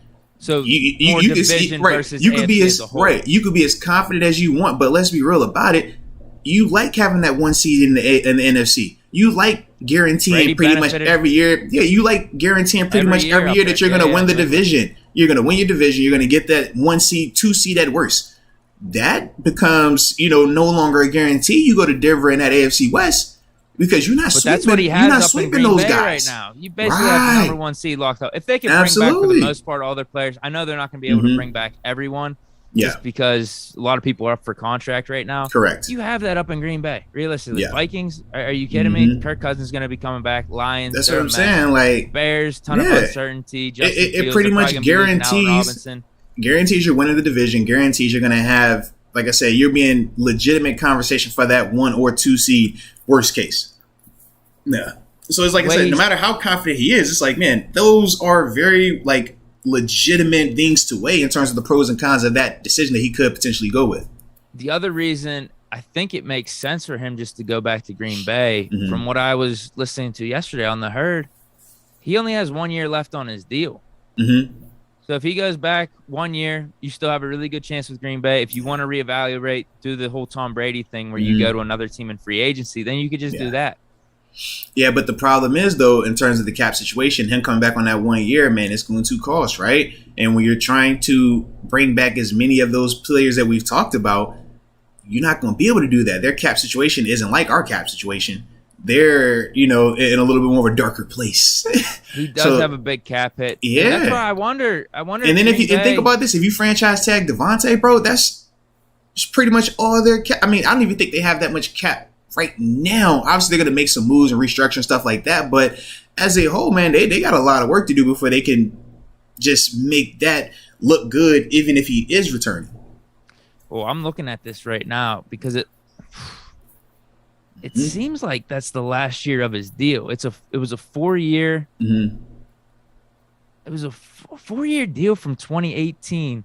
So you more can division right. versus You could be AFC as a whole. right. You could be as confident as you want, but let's be real about it. You like having that one seed in the NFC. You like guaranteeing pretty much every year. Yeah, you like guaranteeing pretty much every year that you're going to win the division. You're going to win your division. You're going to get that 1 seed, 2 seed at worst. That becomes, no longer a guarantee. You go to Denver in that AFC West because you're not sweeping. That's what he has you're not up sweeping in Green those Bay guys right now. You basically have the number 1 seed locked up. If they can bring back for the most part all their players, I know they're not going to be able to bring back everyone. Just because a lot of people are up for contract right now. Correct. You have that up in Green Bay. Realistically, Vikings, are you kidding me? Kirk Cousins is going to be coming back. Lions, that's what I'm saying. Like Bears, ton of uncertainty. It pretty much guarantees you're winning the division. Guarantees you're going to have, like I said, you're being legitimate conversation for that 1 or 2 seed. Worst case. Yeah. So it's like I said, no matter how confident he is, it's like, man, those are very legitimate things to weigh in terms of the pros and cons of that decision that he could potentially go with. The other reason I think it makes sense for him just to go back to Green Bay, from what I was listening to yesterday on the herd, he only has 1 year left on his deal. So if he goes back 1 year, you still have a really good chance with Green Bay. If you want to reevaluate, do the whole Tom Brady thing where you go to another team in free agency, then you could just do that. Yeah, but the problem is, though, in terms of the cap situation, him coming back on that 1 year, man, it's going to cost, right? And when you're trying to bring back as many of those players that we've talked about, you're not going to be able to do that. Their cap situation isn't like our cap situation. They're, in a little bit more of a darker place. He does have a big cap hit. Yeah. And that's why I wonder. And then think about this, if you franchise tag Devontae, bro, that's pretty much all their cap. I mean, I don't even think they have that much cap right now. Obviously, they're going to make some moves and restructure and stuff like that. But as a whole, man, they got a lot of work to do before they can just make that look good, even if he is returning. Well, I'm looking at this right now because it seems like that's the last year of his deal. It was a 4-year. It was a 4-year deal from 2018.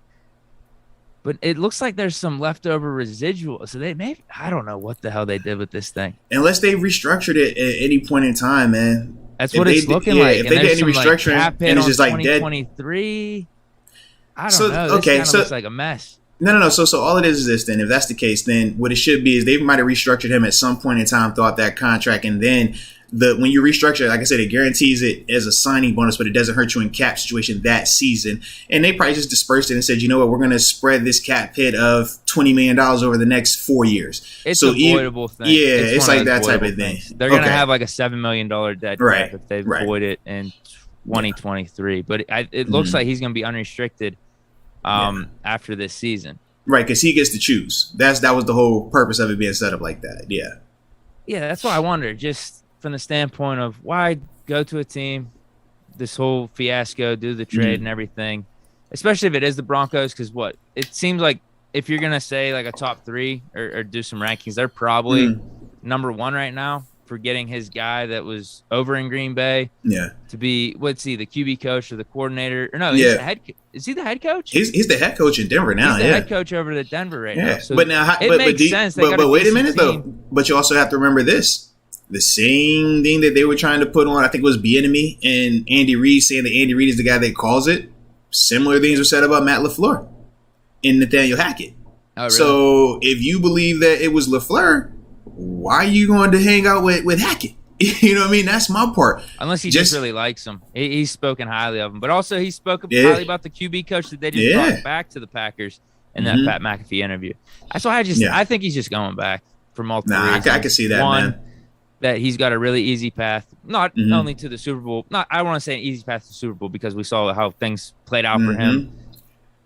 But it looks like there's some leftover residual. So I don't know what the hell they did with this thing. Unless they restructured it at any point in time, man. That's what it's looking like. If they did any restructuring, and it's just like dead. 2023. I don't know. This kind of looks like a mess. No. So all it is this then. If that's the case, then what it should be is they might have restructured him at some point in time throughout that contract. And then when you restructure it, like I said, it guarantees it as a signing bonus, but it doesn't hurt you in cap situation that season. And they probably just dispersed it and said, you know what, we're going to spread this cap hit of $20 million over the next 4 years. It's a voidable thing. Yeah, it's like that type of thing. They're going to have like a $7 million dead cap if they void it in 2023. But it looks like he's going to be unrestricted after this season. Right, because he gets to choose. That was the whole purpose of it being set up like that. Yeah. Yeah, that's why I wonder, just from the standpoint of why go to a team, this whole fiasco, do the trade and everything, especially if it is the Broncos, because it seems like if you're going to say like a top 3 or do some rankings, they're probably number 1 right now for getting his guy that was over in Green Bay to be, the QB coach or the coordinator? Or no, he's the head. Is he the head coach? He's the head coach in Denver now. He's the head coach over to Denver right now. So but now, it makes sense. But wait a minute, though. But you also have to remember this. The same thing that they were trying to put on, I think it was Bieniemy and Andy Reid, saying that Andy Reid is the guy that calls it. Similar things were said about Matt LaFleur and Nathaniel Hackett. Oh, really? So if you believe that it was LaFleur, why are you going to hang out with Hackett? You know what I mean? That's my part. Unless he just really likes him. He's spoken highly of him. But also he spoke highly about the QB coach that they just brought back to the Packers in that Pat McAfee interview. That's why I think he's just going back for multiple reasons. I can see that, man. That he's got a really easy path, not only to the Super Bowl. I don't want to say an easy path to the Super Bowl because we saw how things played out for him.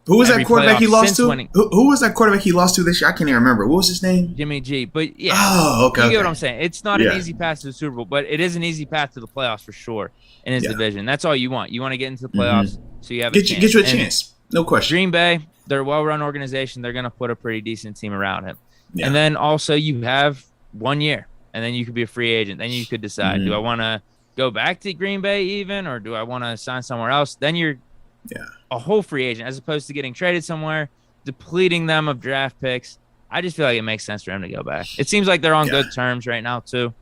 Who was that quarterback he lost to? Who was that quarterback he lost to this year? I can't even remember. What was his name? Jimmy G. But yeah. Oh, okay. You get what I'm saying. It's not an easy path to the Super Bowl, but it is an easy path to the playoffs for sure in his division. That's all you want. You want to get into the playoffs so you have a chance. Get you a chance. No question. Green Bay, they're a well-run organization. They're going to put a pretty decent team around him. Yeah. And then also you have 1 year. And then you could be a free agent. Then you could decide, do I want to go back to Green Bay even, or do I want to sign somewhere else? Then you're a whole free agent as opposed to getting traded somewhere, depleting them of draft picks. I just feel like it makes sense for him to go back. It seems like they're on good terms right now too.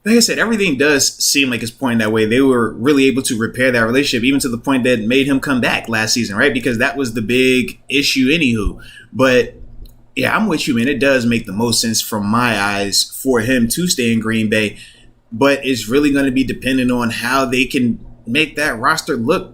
like I said, everything does seem like it's pointing that way. They were really able to repair that relationship, even to the point that made him come back last season, right? Because that was the big issue anywho. But yeah, I'm with you, man. It does make the most sense from my eyes for him to stay in Green Bay. But it's really going to be dependent on how they can make that roster look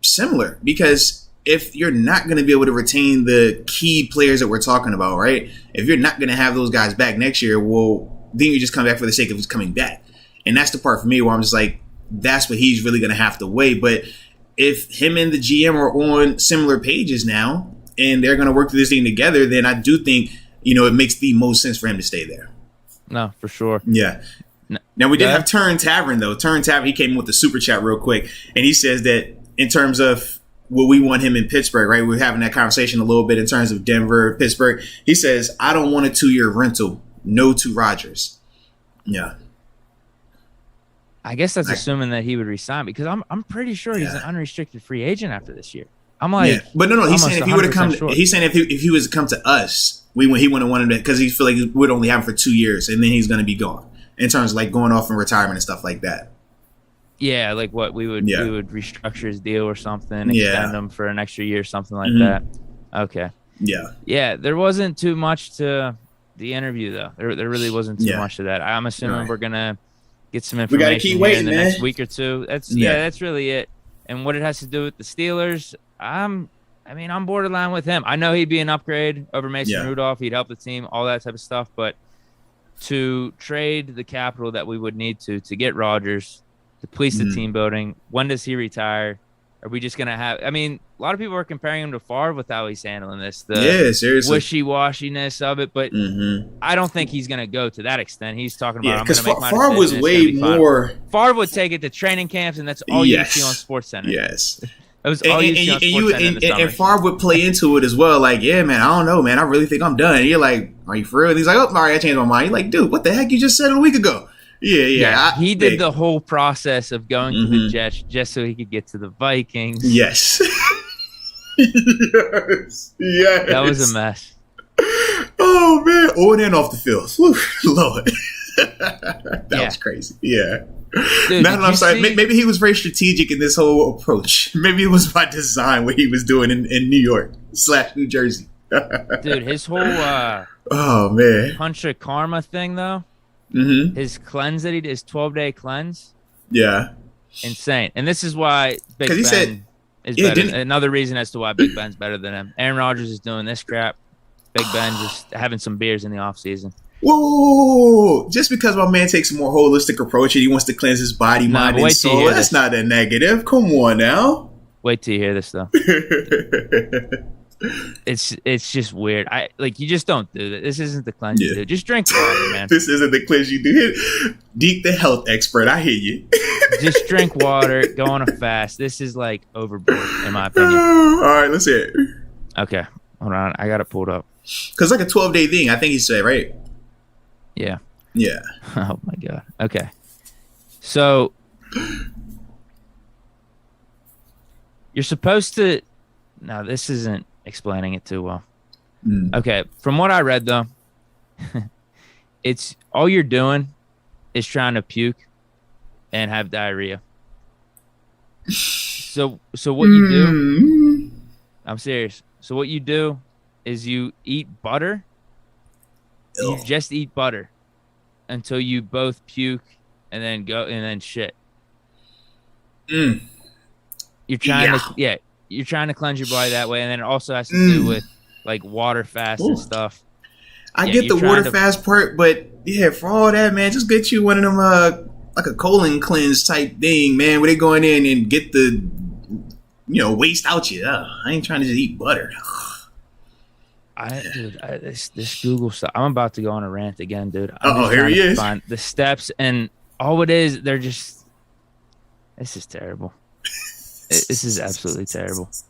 similar. Because if you're not going to be able to retain the key players that we're talking about, right? If you're not going to have those guys back next year, well, then you just come back for the sake of just coming back. And that's the part for me where I'm just like, that's what he's really going to have to weigh. But if him and the GM are on similar pages now and they're going to work through this thing together, then I do think, it makes the most sense for him to stay there. No, for sure. Yeah. Now, we did have Turn Tavern, though. Turn Tavern, he came in with the super chat real quick. And he says that in terms of what we want him in Pittsburgh, right? We're having that conversation a little bit in terms of Denver, Pittsburgh. He says, I don't want a 2-year rental. No to Rodgers. Yeah. I guess that's assuming that he would resign because I'm pretty sure he's an unrestricted free agent after this year. I'm like, but no. He's saying if he would have come, he's saying if he was to come to us, he wouldn't have wanted to because he feel like he would only have him for 2 years and then he's going to be gone in terms of like going off in retirement and stuff like that. Yeah, like what we would restructure his deal or something, extend him for an extra year, something like that. Okay. Yeah. There wasn't too much to the interview though. There really wasn't too much to that. I'm assuming we're gonna get some information. We gotta keep waiting, in the man. next week or two. That's really it. And what it has to do with the Steelers, I'm borderline with him. I know he'd be an upgrade over Mason Rudolph. He'd help the team, all that type of stuff. But to trade the capital that we would need to get Rodgers, to police the team building, when does he retire? Are we just going to have – a lot of people are comparing him to Favre with how he's handling this. The seriously. Wishy-washiness of it. But I don't think he's going to go to that extent. He's talking about I'm going to make my Favre was way more – Favre would take it to training camps, and that's all you see on SportsCenter. Yes. That was all you see on SportsCenter and Favre would play into it as well. Like, yeah, man, I don't know, man. I really think I'm done. And you're like, are you for real? And he's like, oh, all right, I changed my mind. You're like, dude, what the heck you just said a week ago? Yeah. He did the whole process of going to the Jets just so he could get to the Vikings. Yes. Yes. That was a mess. Oh, man. On and off the field. Whew, Lord. That was crazy. Yeah. Dude, now I'm sorry. Maybe he was very strategic in this whole approach. Maybe it was by design what he was doing in New York / New Jersey. Dude, his whole oh, man. punch of karma thing, though. His cleanse that he did, his 12-day cleanse. Yeah. Insane. And this is why Big Ben is better. Another reason as to why Big Ben's better than him. Aaron Rodgers is doing this crap. Big Ben just having some beers in the offseason. Whoa. Just because my man takes a more holistic approach and he wants to cleanse his body, mind, and soul, that's not a negative. Come on now. Wait till you hear this, though. It's just weird. You just don't do that. This isn't the cleanse you do. Just drink water, man. This isn't the cleanse you do. Deke, the health expert, I hear you. Just drink water, go on a fast. This is like overboard, in my opinion. All right, let's hear it. Okay, hold on. I got it pulled up. Because like a 12-day thing, I think he said, right? Yeah. Yeah. Oh, my God. Okay. So you're supposed to – now, this isn't explaining it too well. Okay, from what I read, though, it's all you're doing is trying to puke and have diarrhea. So what you do – I'm serious. So what you do is you eat butter. You just eat butter until you both puke and then shit. You're trying you're trying to cleanse your body that way, and then it also has to do with like water fast and stuff. I get the water fast part, but for all that, man, just get you one of them like a colon cleanse type thing, man, where they go in and get the waste out you. I ain't trying to just eat butter. This Google stuff. I'm about to go on a rant again, dude. Here he is. Find the steps, and all it is, they're just. This is terrible. This is absolutely terrible. It's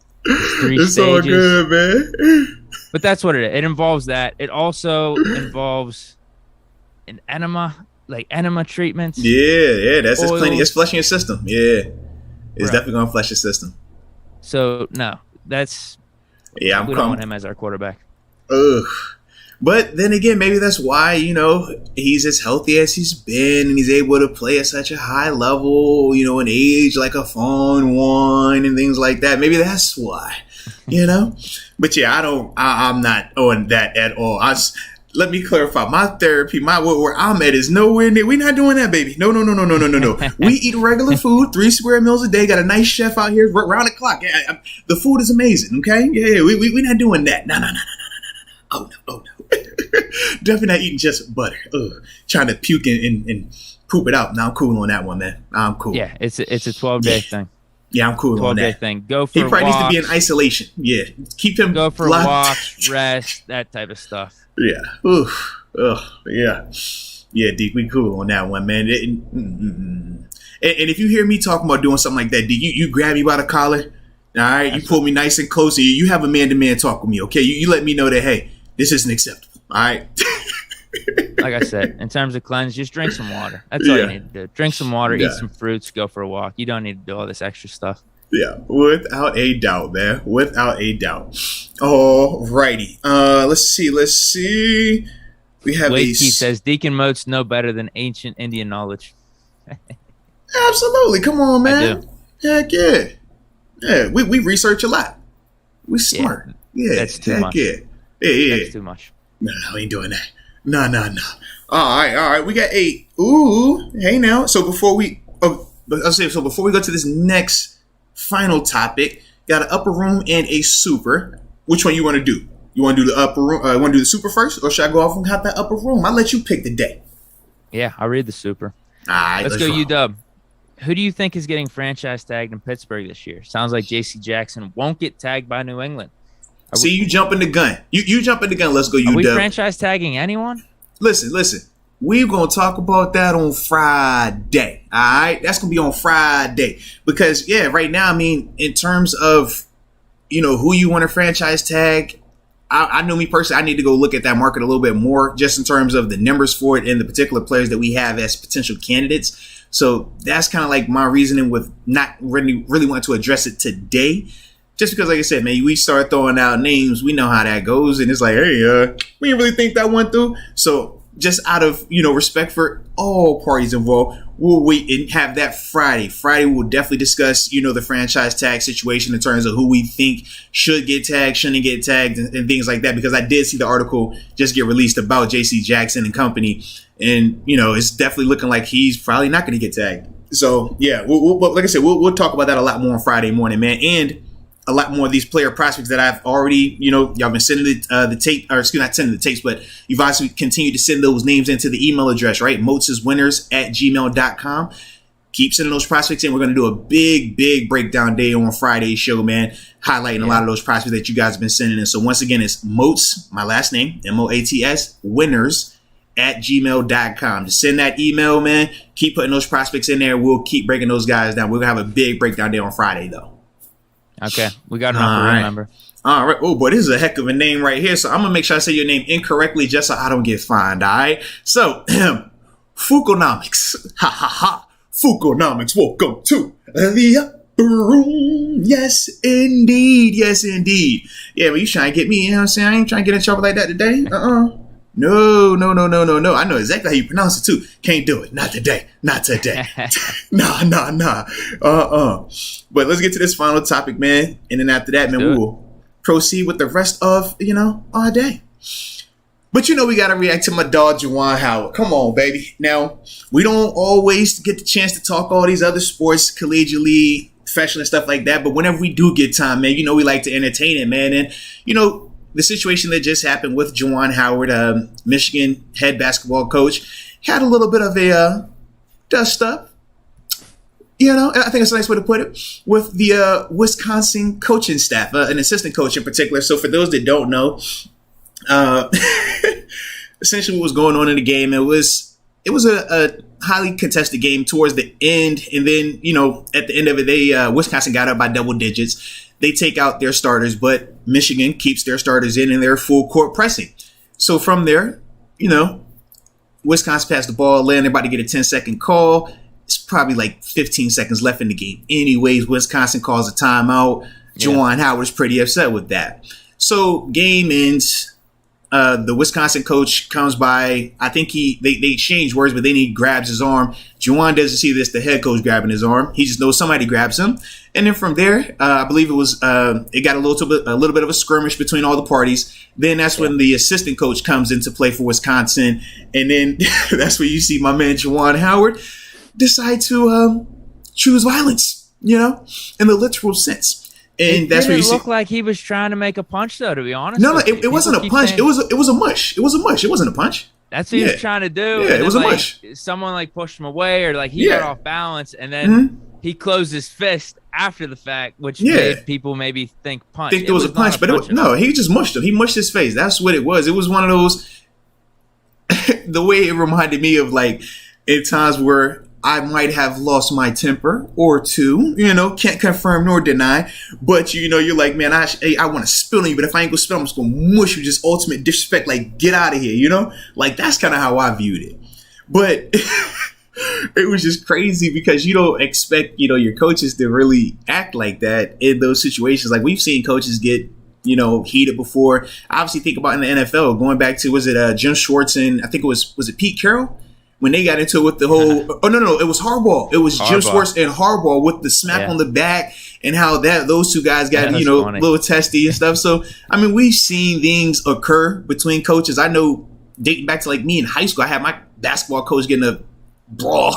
3 it's stages. All good, man. But that's what it is. It involves that. It also involves an enema, like enema treatments. Yeah. That's just plenty. It's flushing your system. Yeah, it's definitely gonna flush your system. So no, that's. Yeah, we don't want him as our quarterback. Ugh. But then again, maybe that's why, he's as healthy as he's been and he's able to play at such a high level, an age like a fun one and things like that. Maybe that's why, But yeah, I'm not on that at all. Let me clarify. My therapy, where I'm at is nowhere near. We're not doing that, baby. No. We eat regular food, 3 square meals a day. Got a nice chef out here round the clock. Yeah, the food is amazing. Okay, yeah, we're not doing that. No. Oh no. Definitely not eating just butter. Trying to puke and poop it out. Now I'm cool on that one, man. I'm cool. Yeah, it's a 12-day thing. Yeah, I'm cool on that. 12-day thing. Go for He probably walks, needs to be in isolation. Yeah, keep him. Go for walks, rest, that type of stuff. Yeah. Oof. Yeah. Yeah, Deke, we cool on that one, man. And if you hear me talking about doing something like that, Deke, you grab me by the collar. All right, you pull me nice and close. You have a man-to-man talk with me, okay? You let me know that, hey, this isn't acceptable. All right. Like I said, in terms of cleanse, just drink some water. That's all you need to do. Drink some water, eat some fruits, go for a walk. You don't need to do all this extra stuff. Yeah, without a doubt, man. Without a doubt. All righty. Let's see. We have Wade Keith says, Deacon Moats know better than ancient Indian knowledge. Absolutely. Come on, man. I do. Heck yeah. Yeah, we research a lot. We smart. Yeah. That's too much. Yeah. Yeah. That's too much. No, we ain't doing that. No. All right. We got 8. Ooh, hey now. So before we go to this next final topic, got an upper room and a super. Which one you want to do? You want to do the upper room? Want to do the super first, or should I go off and have that upper room? I'll let you pick the day. Yeah, I'll read the super. All right, let's go, UW. Who do you think is getting franchise tagged in Pittsburgh this year? Sounds like J.C. Jackson won't get tagged by New England. You jumping the gun. You jumping the gun. Let's go, UW. Are we franchise tagging anyone? Listen. We're going to talk about that on Friday. All right? That's going to be on Friday. Because, right now, I mean, in terms of, who you want to franchise tag, I know me personally, I need to go look at that market a little bit more just in terms of the numbers for it and the particular players that we have as potential candidates. So that's kind of like my reasoning with not really wanting to address it today. Just because, like I said, man, we start throwing out names, we know how that goes. And it's like, hey, we didn't really think that one through. So just out of, respect for all parties involved, we'll wait and have that Friday. Friday, we'll definitely discuss, the franchise tag situation in terms of who we think should get tagged, shouldn't get tagged, and things like that. Because I did see the article just get released about J.C. Jackson and company. And, it's definitely looking like he's probably not going to get tagged. So, yeah, we'll like I said, we'll talk about that a lot more on Friday morning, man. And a lot more of these player prospects that I've already, y'all been sending the tape, or excuse me, not sending the tapes, but you've also continued to send those names into the email address, right? moatsiswinners@gmail.com. Keep sending those prospects in. We're going to do a big breakdown day on Friday's show, man, highlighting a lot of those prospects that you guys have been sending in. So once again, it's Moats, my last name, Moats, winners@gmail.com. Just send that email, man. Keep putting those prospects in there. We'll keep breaking those guys down. We're going to have a big breakdown day on Friday, though. Okay, we got an upper room member. All right. Oh, boy, this is a heck of a name right here. So I'm going to make sure I say your name incorrectly just so I don't get fined, all right? So, Fukonomics. Ha, ha, ha. Fukonomics, welcome to the upper room. Yes, indeed. Yeah, but you trying to get me, I ain't trying to get in trouble like that today. No. I know exactly how you pronounce it, too. Can't do it. Not today. Nah. But let's get to this final topic, man. And then after that, man, we will proceed with the rest of, our day. But we got to react to my dog, Juwan Howard. Come on, baby. Now, we don't always get the chance to talk all these other sports collegially, professional and stuff like that. But whenever we do get time, man, we like to entertain it, man. And, the situation that just happened with Juwan Howard, Michigan head basketball coach, had a little bit of a dust up. I think it's a nice way to put it, with the Wisconsin coaching staff, an assistant coach in particular. So for those that don't know, essentially what was going on in the game, it was a highly contested game towards the end. And then, at the end of it, Wisconsin got up by double digits. They take out their starters, but Michigan keeps their starters in and they're full court pressing. So from there, Wisconsin passed the ball, they're about to get a 10-second call. It's probably like 15 seconds left in the game. Anyways, Wisconsin calls a timeout. Juwan Howard's pretty upset with that. So game ends The Wisconsin coach comes by. I think they exchange words, but then he grabs his arm. Juwan doesn't see this, the head coach grabbing his arm. He just knows somebody grabs him. And then from there, I believe it got a little bit of a skirmish between all the parties. Then that's when the assistant coach comes into play for Wisconsin. And then that's where you see my man Juwan Howard decide to choose violence, in the literal sense. And that's what you see. It looked like he was trying to make a punch, though. To be honest, no, it wasn't a punch. It was a mush. It was a mush. It wasn't a punch. That's what he was trying to do. Yeah, it was a mush. Someone pushed him away, or he got off balance, and then he closed his fist after the fact, which made people maybe think punch. Think there was a punch, but he just mushed him. He mushed his face. That's what it was. It was one of those. The way it reminded me of in times where I might have lost my temper or two, can't confirm nor deny. But, you're like, man, I want to spill on you. But if I ain't going to spill, I'm just going to mush you. Just ultimate disrespect. Get out of here, That's kind of how I viewed it. But it was just crazy because you don't expect, your coaches to really act like that in those situations. We've seen coaches get, heated before. I obviously think about in the NFL, going back to, was it Jim Schwartz and I think was it Pete Carroll? When they got into it with the whole, it was Harbaugh. It was Jim Schwartz and Harbaugh with the smack on the back and how those two guys got, a little testy and stuff. So, we've seen things occur between coaches. I know dating back to me in high school, I had my basketball coach getting a brawl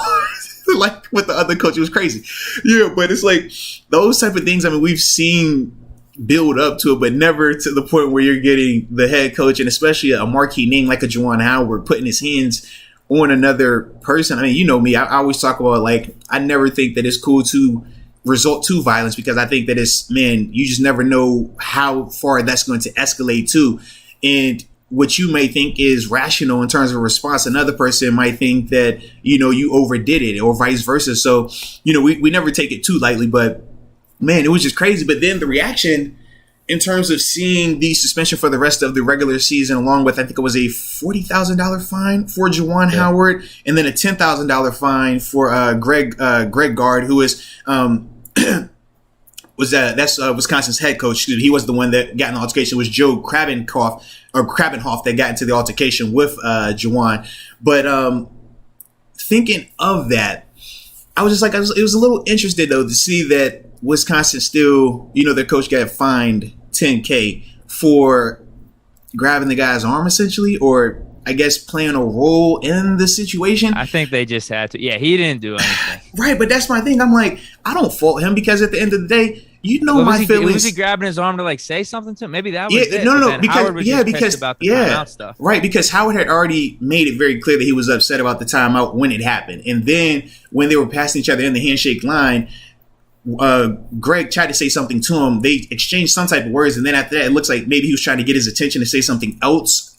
with the other coach. It was crazy. Yeah, but it's those type of things, we've seen build up to it, but never to the point where you're getting the head coach and especially a marquee name like a Juwan Howard putting his hands on another person. You know me, I always talk about I never think that it's cool to resort to violence because I think that you just never know how far that's going to escalate to. And what you may think is rational in terms of response, another person might think that, you overdid it or vice versa. So, we never take it too lightly, but man, it was just crazy. But then the reaction in terms of seeing the suspension for the rest of the regular season, along with, I think it was a $40,000 fine for Juwan Howard, and then a $10,000 fine for Greg Gard, who is that's Wisconsin's head coach. He was the one that got in the altercation. It was Joe Krabenhoff that got into the altercation with Juwan. But thinking of that, I was just it was a little interested though to see that Wisconsin still, their coach got fined $10K for grabbing the guy's arm essentially, or I guess playing a role in the situation. I think they just had to. Yeah, he didn't do anything. Right, but that's my thing. I'm I don't fault him because at the end of the day, my feelings. Was he grabbing his arm to say something to him? Maybe that was it. No, because Howard was just pissed about the timeout stuff. Right, because Howard had already made it very clear that he was upset about the timeout when it happened, and then when they were passing each other in the handshake line, Greg tried to say something to him. They exchanged some type of words, and then after that, it looks like maybe he was trying to get his attention to say something else.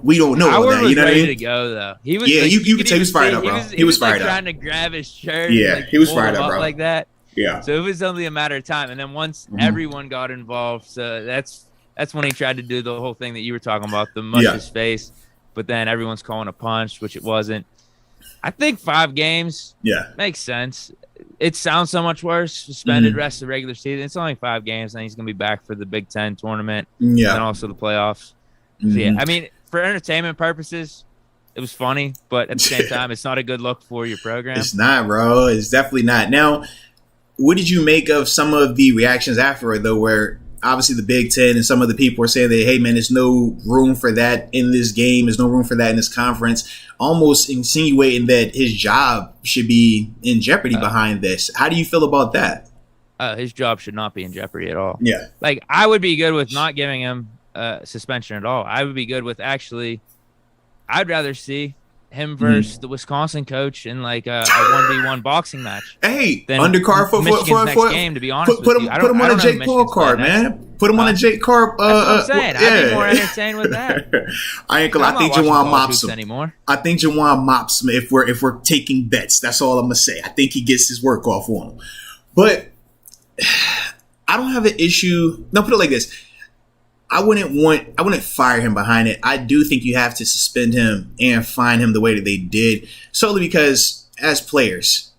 We don't know Howard all that. Was know ready what I mean? to go though. He was. Yeah, you could tell he was fired up, bro. He was fired up. Trying to grab his shirt. Yeah, he was fired up, bro. Like that. Yeah. So it was only a matter of time, and then once everyone got involved, so that's when he tried to do the whole thing that you were talking about, the mush his face. But then everyone's calling a punch, which it wasn't. I think 5 games. Yeah. Makes sense. It sounds so much worse. Suspended rest of the regular season. It's only 5 games, and he's going to be back for the Big Ten tournament. Yeah. And also the playoffs. So, yeah, for entertainment purposes, it was funny, but at the same time, it's not a good look for your program. It's not, bro. It's definitely not. Now, what did you make of some of the reactions afterward, though, where obviously the Big Ten and some of the people are saying that, hey, man, there's no room for that in this game. There's no room for that in this conference, almost insinuating that his job should be in jeopardy behind this. How do you feel about that? His job should not be in jeopardy at all. Yeah. I would be good with not giving him suspension at all. I would be good with I'd rather see him versus the Wisconsin coach in a 1v1 boxing match. Hey, undercard for next game, to be honest put him on a Jake Paul card, man. Put him on a Jake Paul. That's what I'm saying. I'd be more entertained with that. I ain't gonna. I think Juwan mops him anymore. I think Juwan mops him if we're taking bets. That's all I'm gonna say. I think he gets his work off on him. But I don't have an issue. No, put it like this. I wouldn't fire him behind it. I do think you have to suspend him and fine him the way that they did, solely because as players,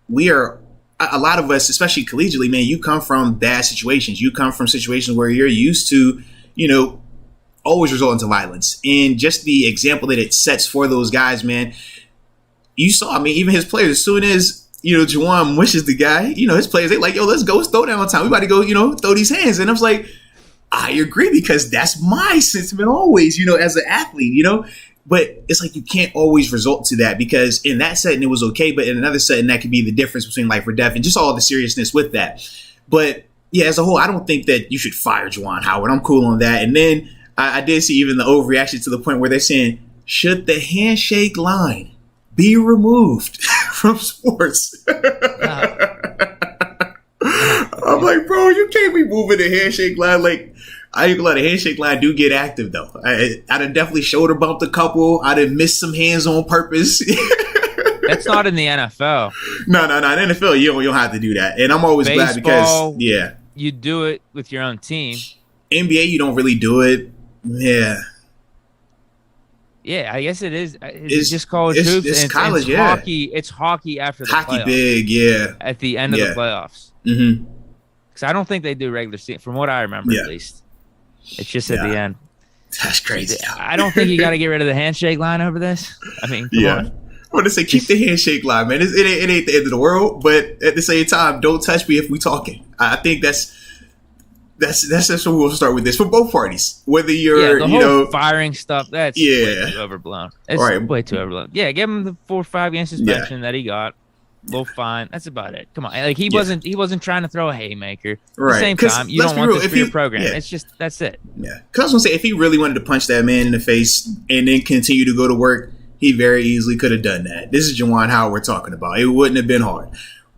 a lot of us, especially collegiately, man, you come from bad situations. You come from situations where you're used to, always result into violence. And just the example that it sets for those guys, man, you saw, I mean, even his players, as soon as, Juwan wishes the guy, his players, they like, yo, let's go, it's throwdown time. We about to go, throw these hands. And I was like, I agree, because that's my sentiment always, as an athlete, But it's like you can't always resort to that, because in that setting it was okay, but in another setting that could be the difference between life or death, and just all the seriousness with that. But yeah, as a whole, I don't think that you should fire Juwan Howard. I'm cool on that. And then I did see even the overreaction to the point where they're saying, should the handshake line be removed from sports? I'm like, bro, you can't be moving the handshake line. Like, I ain't gonna let the handshake line do get active, though. I'd have definitely shoulder bumped a couple. I'd have missed some hands on purpose. That's not in the NFL. No. In the NFL, you don't have to do that. And I'm always glad because, yeah. You do it with your own team. NBA, you don't really do it. Yeah. Yeah, I guess it is. It's just college hoops. It's college, it's yeah. Hockey. It's hockey after the hockey playoffs. Big, yeah. At the end of the playoffs. Mm-hmm. Because I don't think they do regular season, from what I remember at least. It's just at the end. That's crazy. I don't think you got to get rid of the handshake line over this. I mean, come on. I want to say keep the handshake line, man. It ain't the end of the world, but at the same time, don't touch me if we talking. I think that's what we'll start with this for both parties. Whether you're, the whole firing stuff, that's way too overblown. It's way too overblown. Yeah, give him the 4 or 5 game suspension that he got. Well, fine. That's about it. Come on, like he wasn't trying to throw a haymaker. Right. At the same time, you don't want this for your program. It's just that's it. Yeah, because I was gonna say if he really wanted to punch that man in the face and then continue to go to work, he very easily could have done that. This is Juwan Howard we're talking about. It wouldn't have been hard.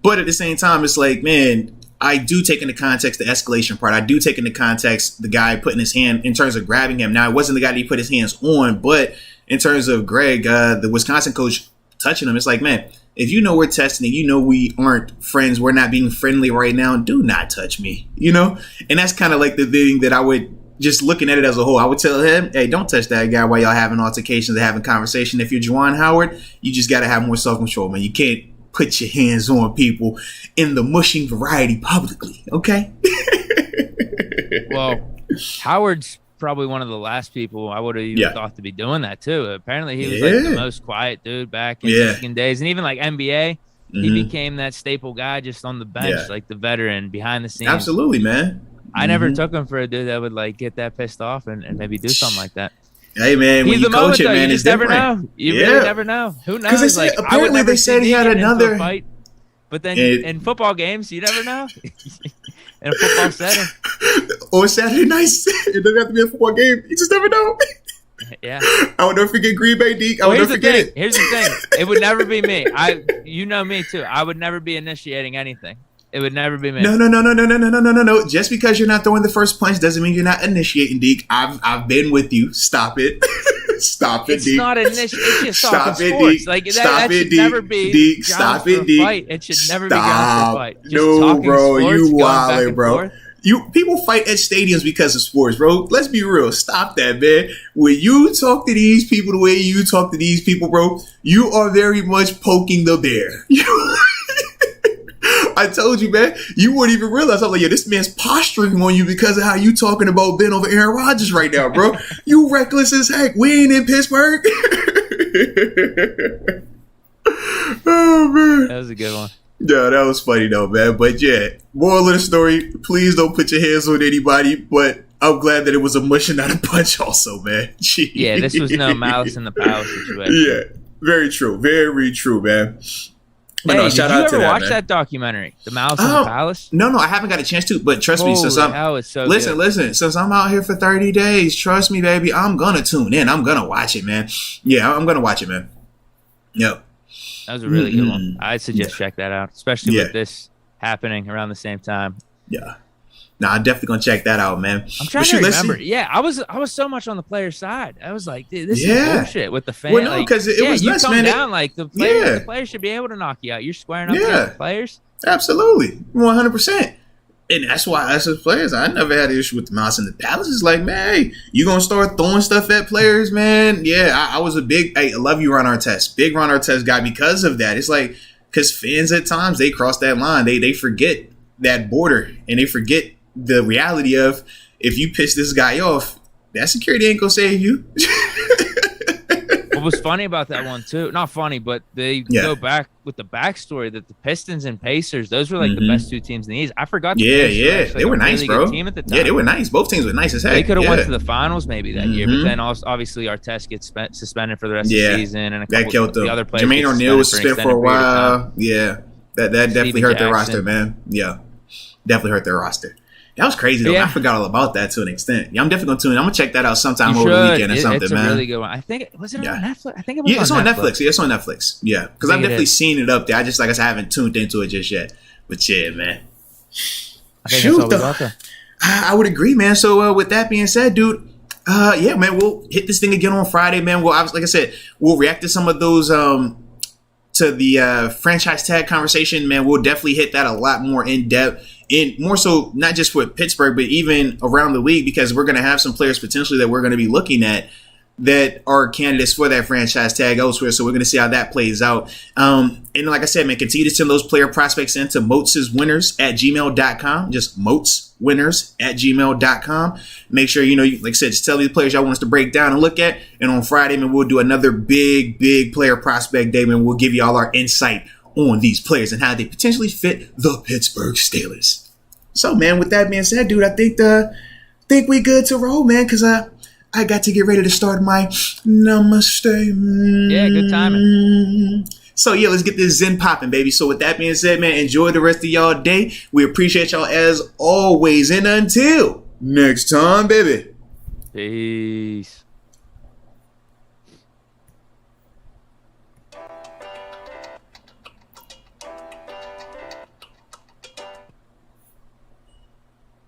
But at the same time, it's like, man, I do take into context the escalation part. I do take into context the guy putting his hand in terms of grabbing him. Now, it wasn't the guy that he put his hands on, but in terms of Greg, the Wisconsin coach touching him, it's like, man, if you know we're testing and you know we aren't friends, we're not being friendly right now, do not touch me, And that's kind of like the thing that I would, just looking at it as a whole, I would tell him, hey, don't touch that guy while y'all having altercations and having conversation. If you're Juwan Howard, you just got to have more self-control, man. You can't put your hands on people in the mushing variety publicly, okay? Well, Howard's probably one of the last people I would have even thought to be doing that, too. Apparently, he was like the most quiet dude back in Michigan days. And even like NBA, he became that staple guy just on the bench, like the veteran behind the scenes. Absolutely, man. I never took him for a dude that would like get that pissed off and maybe do something like that. Hey, man, when you coach it, man, it's different. Never know. You really never know. Who knows? Because like, apparently they said he had another fight. But then in football games, you never know. In a football setting. Or Saturday nights. It doesn't have to be a football game. You just never know. Yeah. I would never forget Green Bay, Deke. I would never forget it. Here's the thing. It would never be me. You know me, too. I would never be initiating anything. It would never be me. No. Just because you're not throwing the first punch doesn't mean you're not initiating, Deke. I've been with you. Stop it. Stop it, Deke. It's not initiating. It's just Stop it, sports. Deke. Like, Stop that it, should never be Deke. Stop it, Deke. Fight. It should never be grounds for a fight. Just no, bro. Sports, You wildin', bro. Forth. People fight at stadiums because of sports, bro. Let's be real. Stop that, man. When you talk to these people the way you talk to these people, bro, you are very much poking the bear. I told you, man, you wouldn't even realize. I'm like, yo, this man's posturing on you because of how you talking about Ben over Aaron Rodgers right now, bro. You reckless as heck. We ain't in Pittsburgh. Oh, man. That was a good one. Yeah, that was funny, though, man. But, yeah, moral of the story, please don't put your hands on anybody. But I'm glad that it was a mush and not a punch also, man. Jeez. Yeah, this was no malice in the palace situation. Yeah, very true. Very true, man. But hey, no, shout out to that. Did you ever watch man. that documentary, The Malice in the Palace? No, I haven't got a chance to. But trust me, since listen, since I'm out here for 30 days, trust me, baby, I'm gonna tune in. I'm gonna watch it, man. Yeah, I'm gonna watch it, man. Yep. That was a really good one. I'd suggest check that out, especially with this happening around the same time. Yeah. No, I'm definitely gonna check that out, man. I'm trying to remember. Yeah, I was so much on the player side. I was like, dude, this is bullshit with the fans. Well, no, because it was nuts, man. Down, like the players should be able to knock you out. You're squaring up against the players. Absolutely, 100%. And that's why, as players, I never had an issue with the Mouse and the Palace. It's like, man, hey, you gonna start throwing stuff at players, man? Yeah, I was a big. Hey, I love you, Ron Artest. Big Ron Artest guy because of that. It's like because fans at times they cross that line. They forget that border and they forget the reality of if you piss this guy off, That security ain't gonna save you. What was funny about that one too? Not funny, but they go back with the backstory that the Pistons and Pacers, those were like the best two teams in the East. I forgot. They were nice, really bro. good team at the time. Yeah, they were nice. Both teams were nice as heck. They could have went to the finals maybe that year, but then also, obviously Artest gets suspended for the rest of the season, and a couple that killed them. The other players. Jermaine O'Neal was suspended for a while. Yeah, that definitely hurt their roster, man. Yeah, definitely hurt their roster. That was crazy though. I forgot all about that to an extent. Yeah, I'm definitely gonna tune in. I'm gonna check that out sometime over the weekend or something, it's man. It's a really good one. I think was it on Netflix? I think it was. Yeah, it's on Netflix. Yeah, it's on Netflix. Yeah, because I've definitely seen it up there. I just like I said, I haven't tuned into it just yet. But yeah, man. I think that's all we got there. I would agree, man. So with that being said, dude, yeah, man, we'll hit this thing again on Friday, man. Well, like I said, we'll react to some of those to the franchise tag conversation, man. We'll definitely hit that a lot more in depth. And more so, not just with Pittsburgh, but even around the league, because we're going to have some players potentially that we're going to be looking at that are candidates for that franchise tag elsewhere. So we're going to see how that plays out. And like I said, man, continue to send those player prospects into moatswinners@gmail.com. Just moatswinners@gmail.com. Make sure, like I said, just tell these players y'all want us to break down and look at. And on Friday, man, we'll do another big player prospect day, man. We'll give you all our insight on these players and how they potentially fit the Pittsburgh Steelers. So, man, with that being said, dude, I think we good to roll, man, because I got to get ready to start my namaste. Yeah, good timing. So, yeah, let's get this zen popping, baby. So, with that being said, man, enjoy the rest of y'all day. We appreciate y'all as always. And until next time, baby. Peace.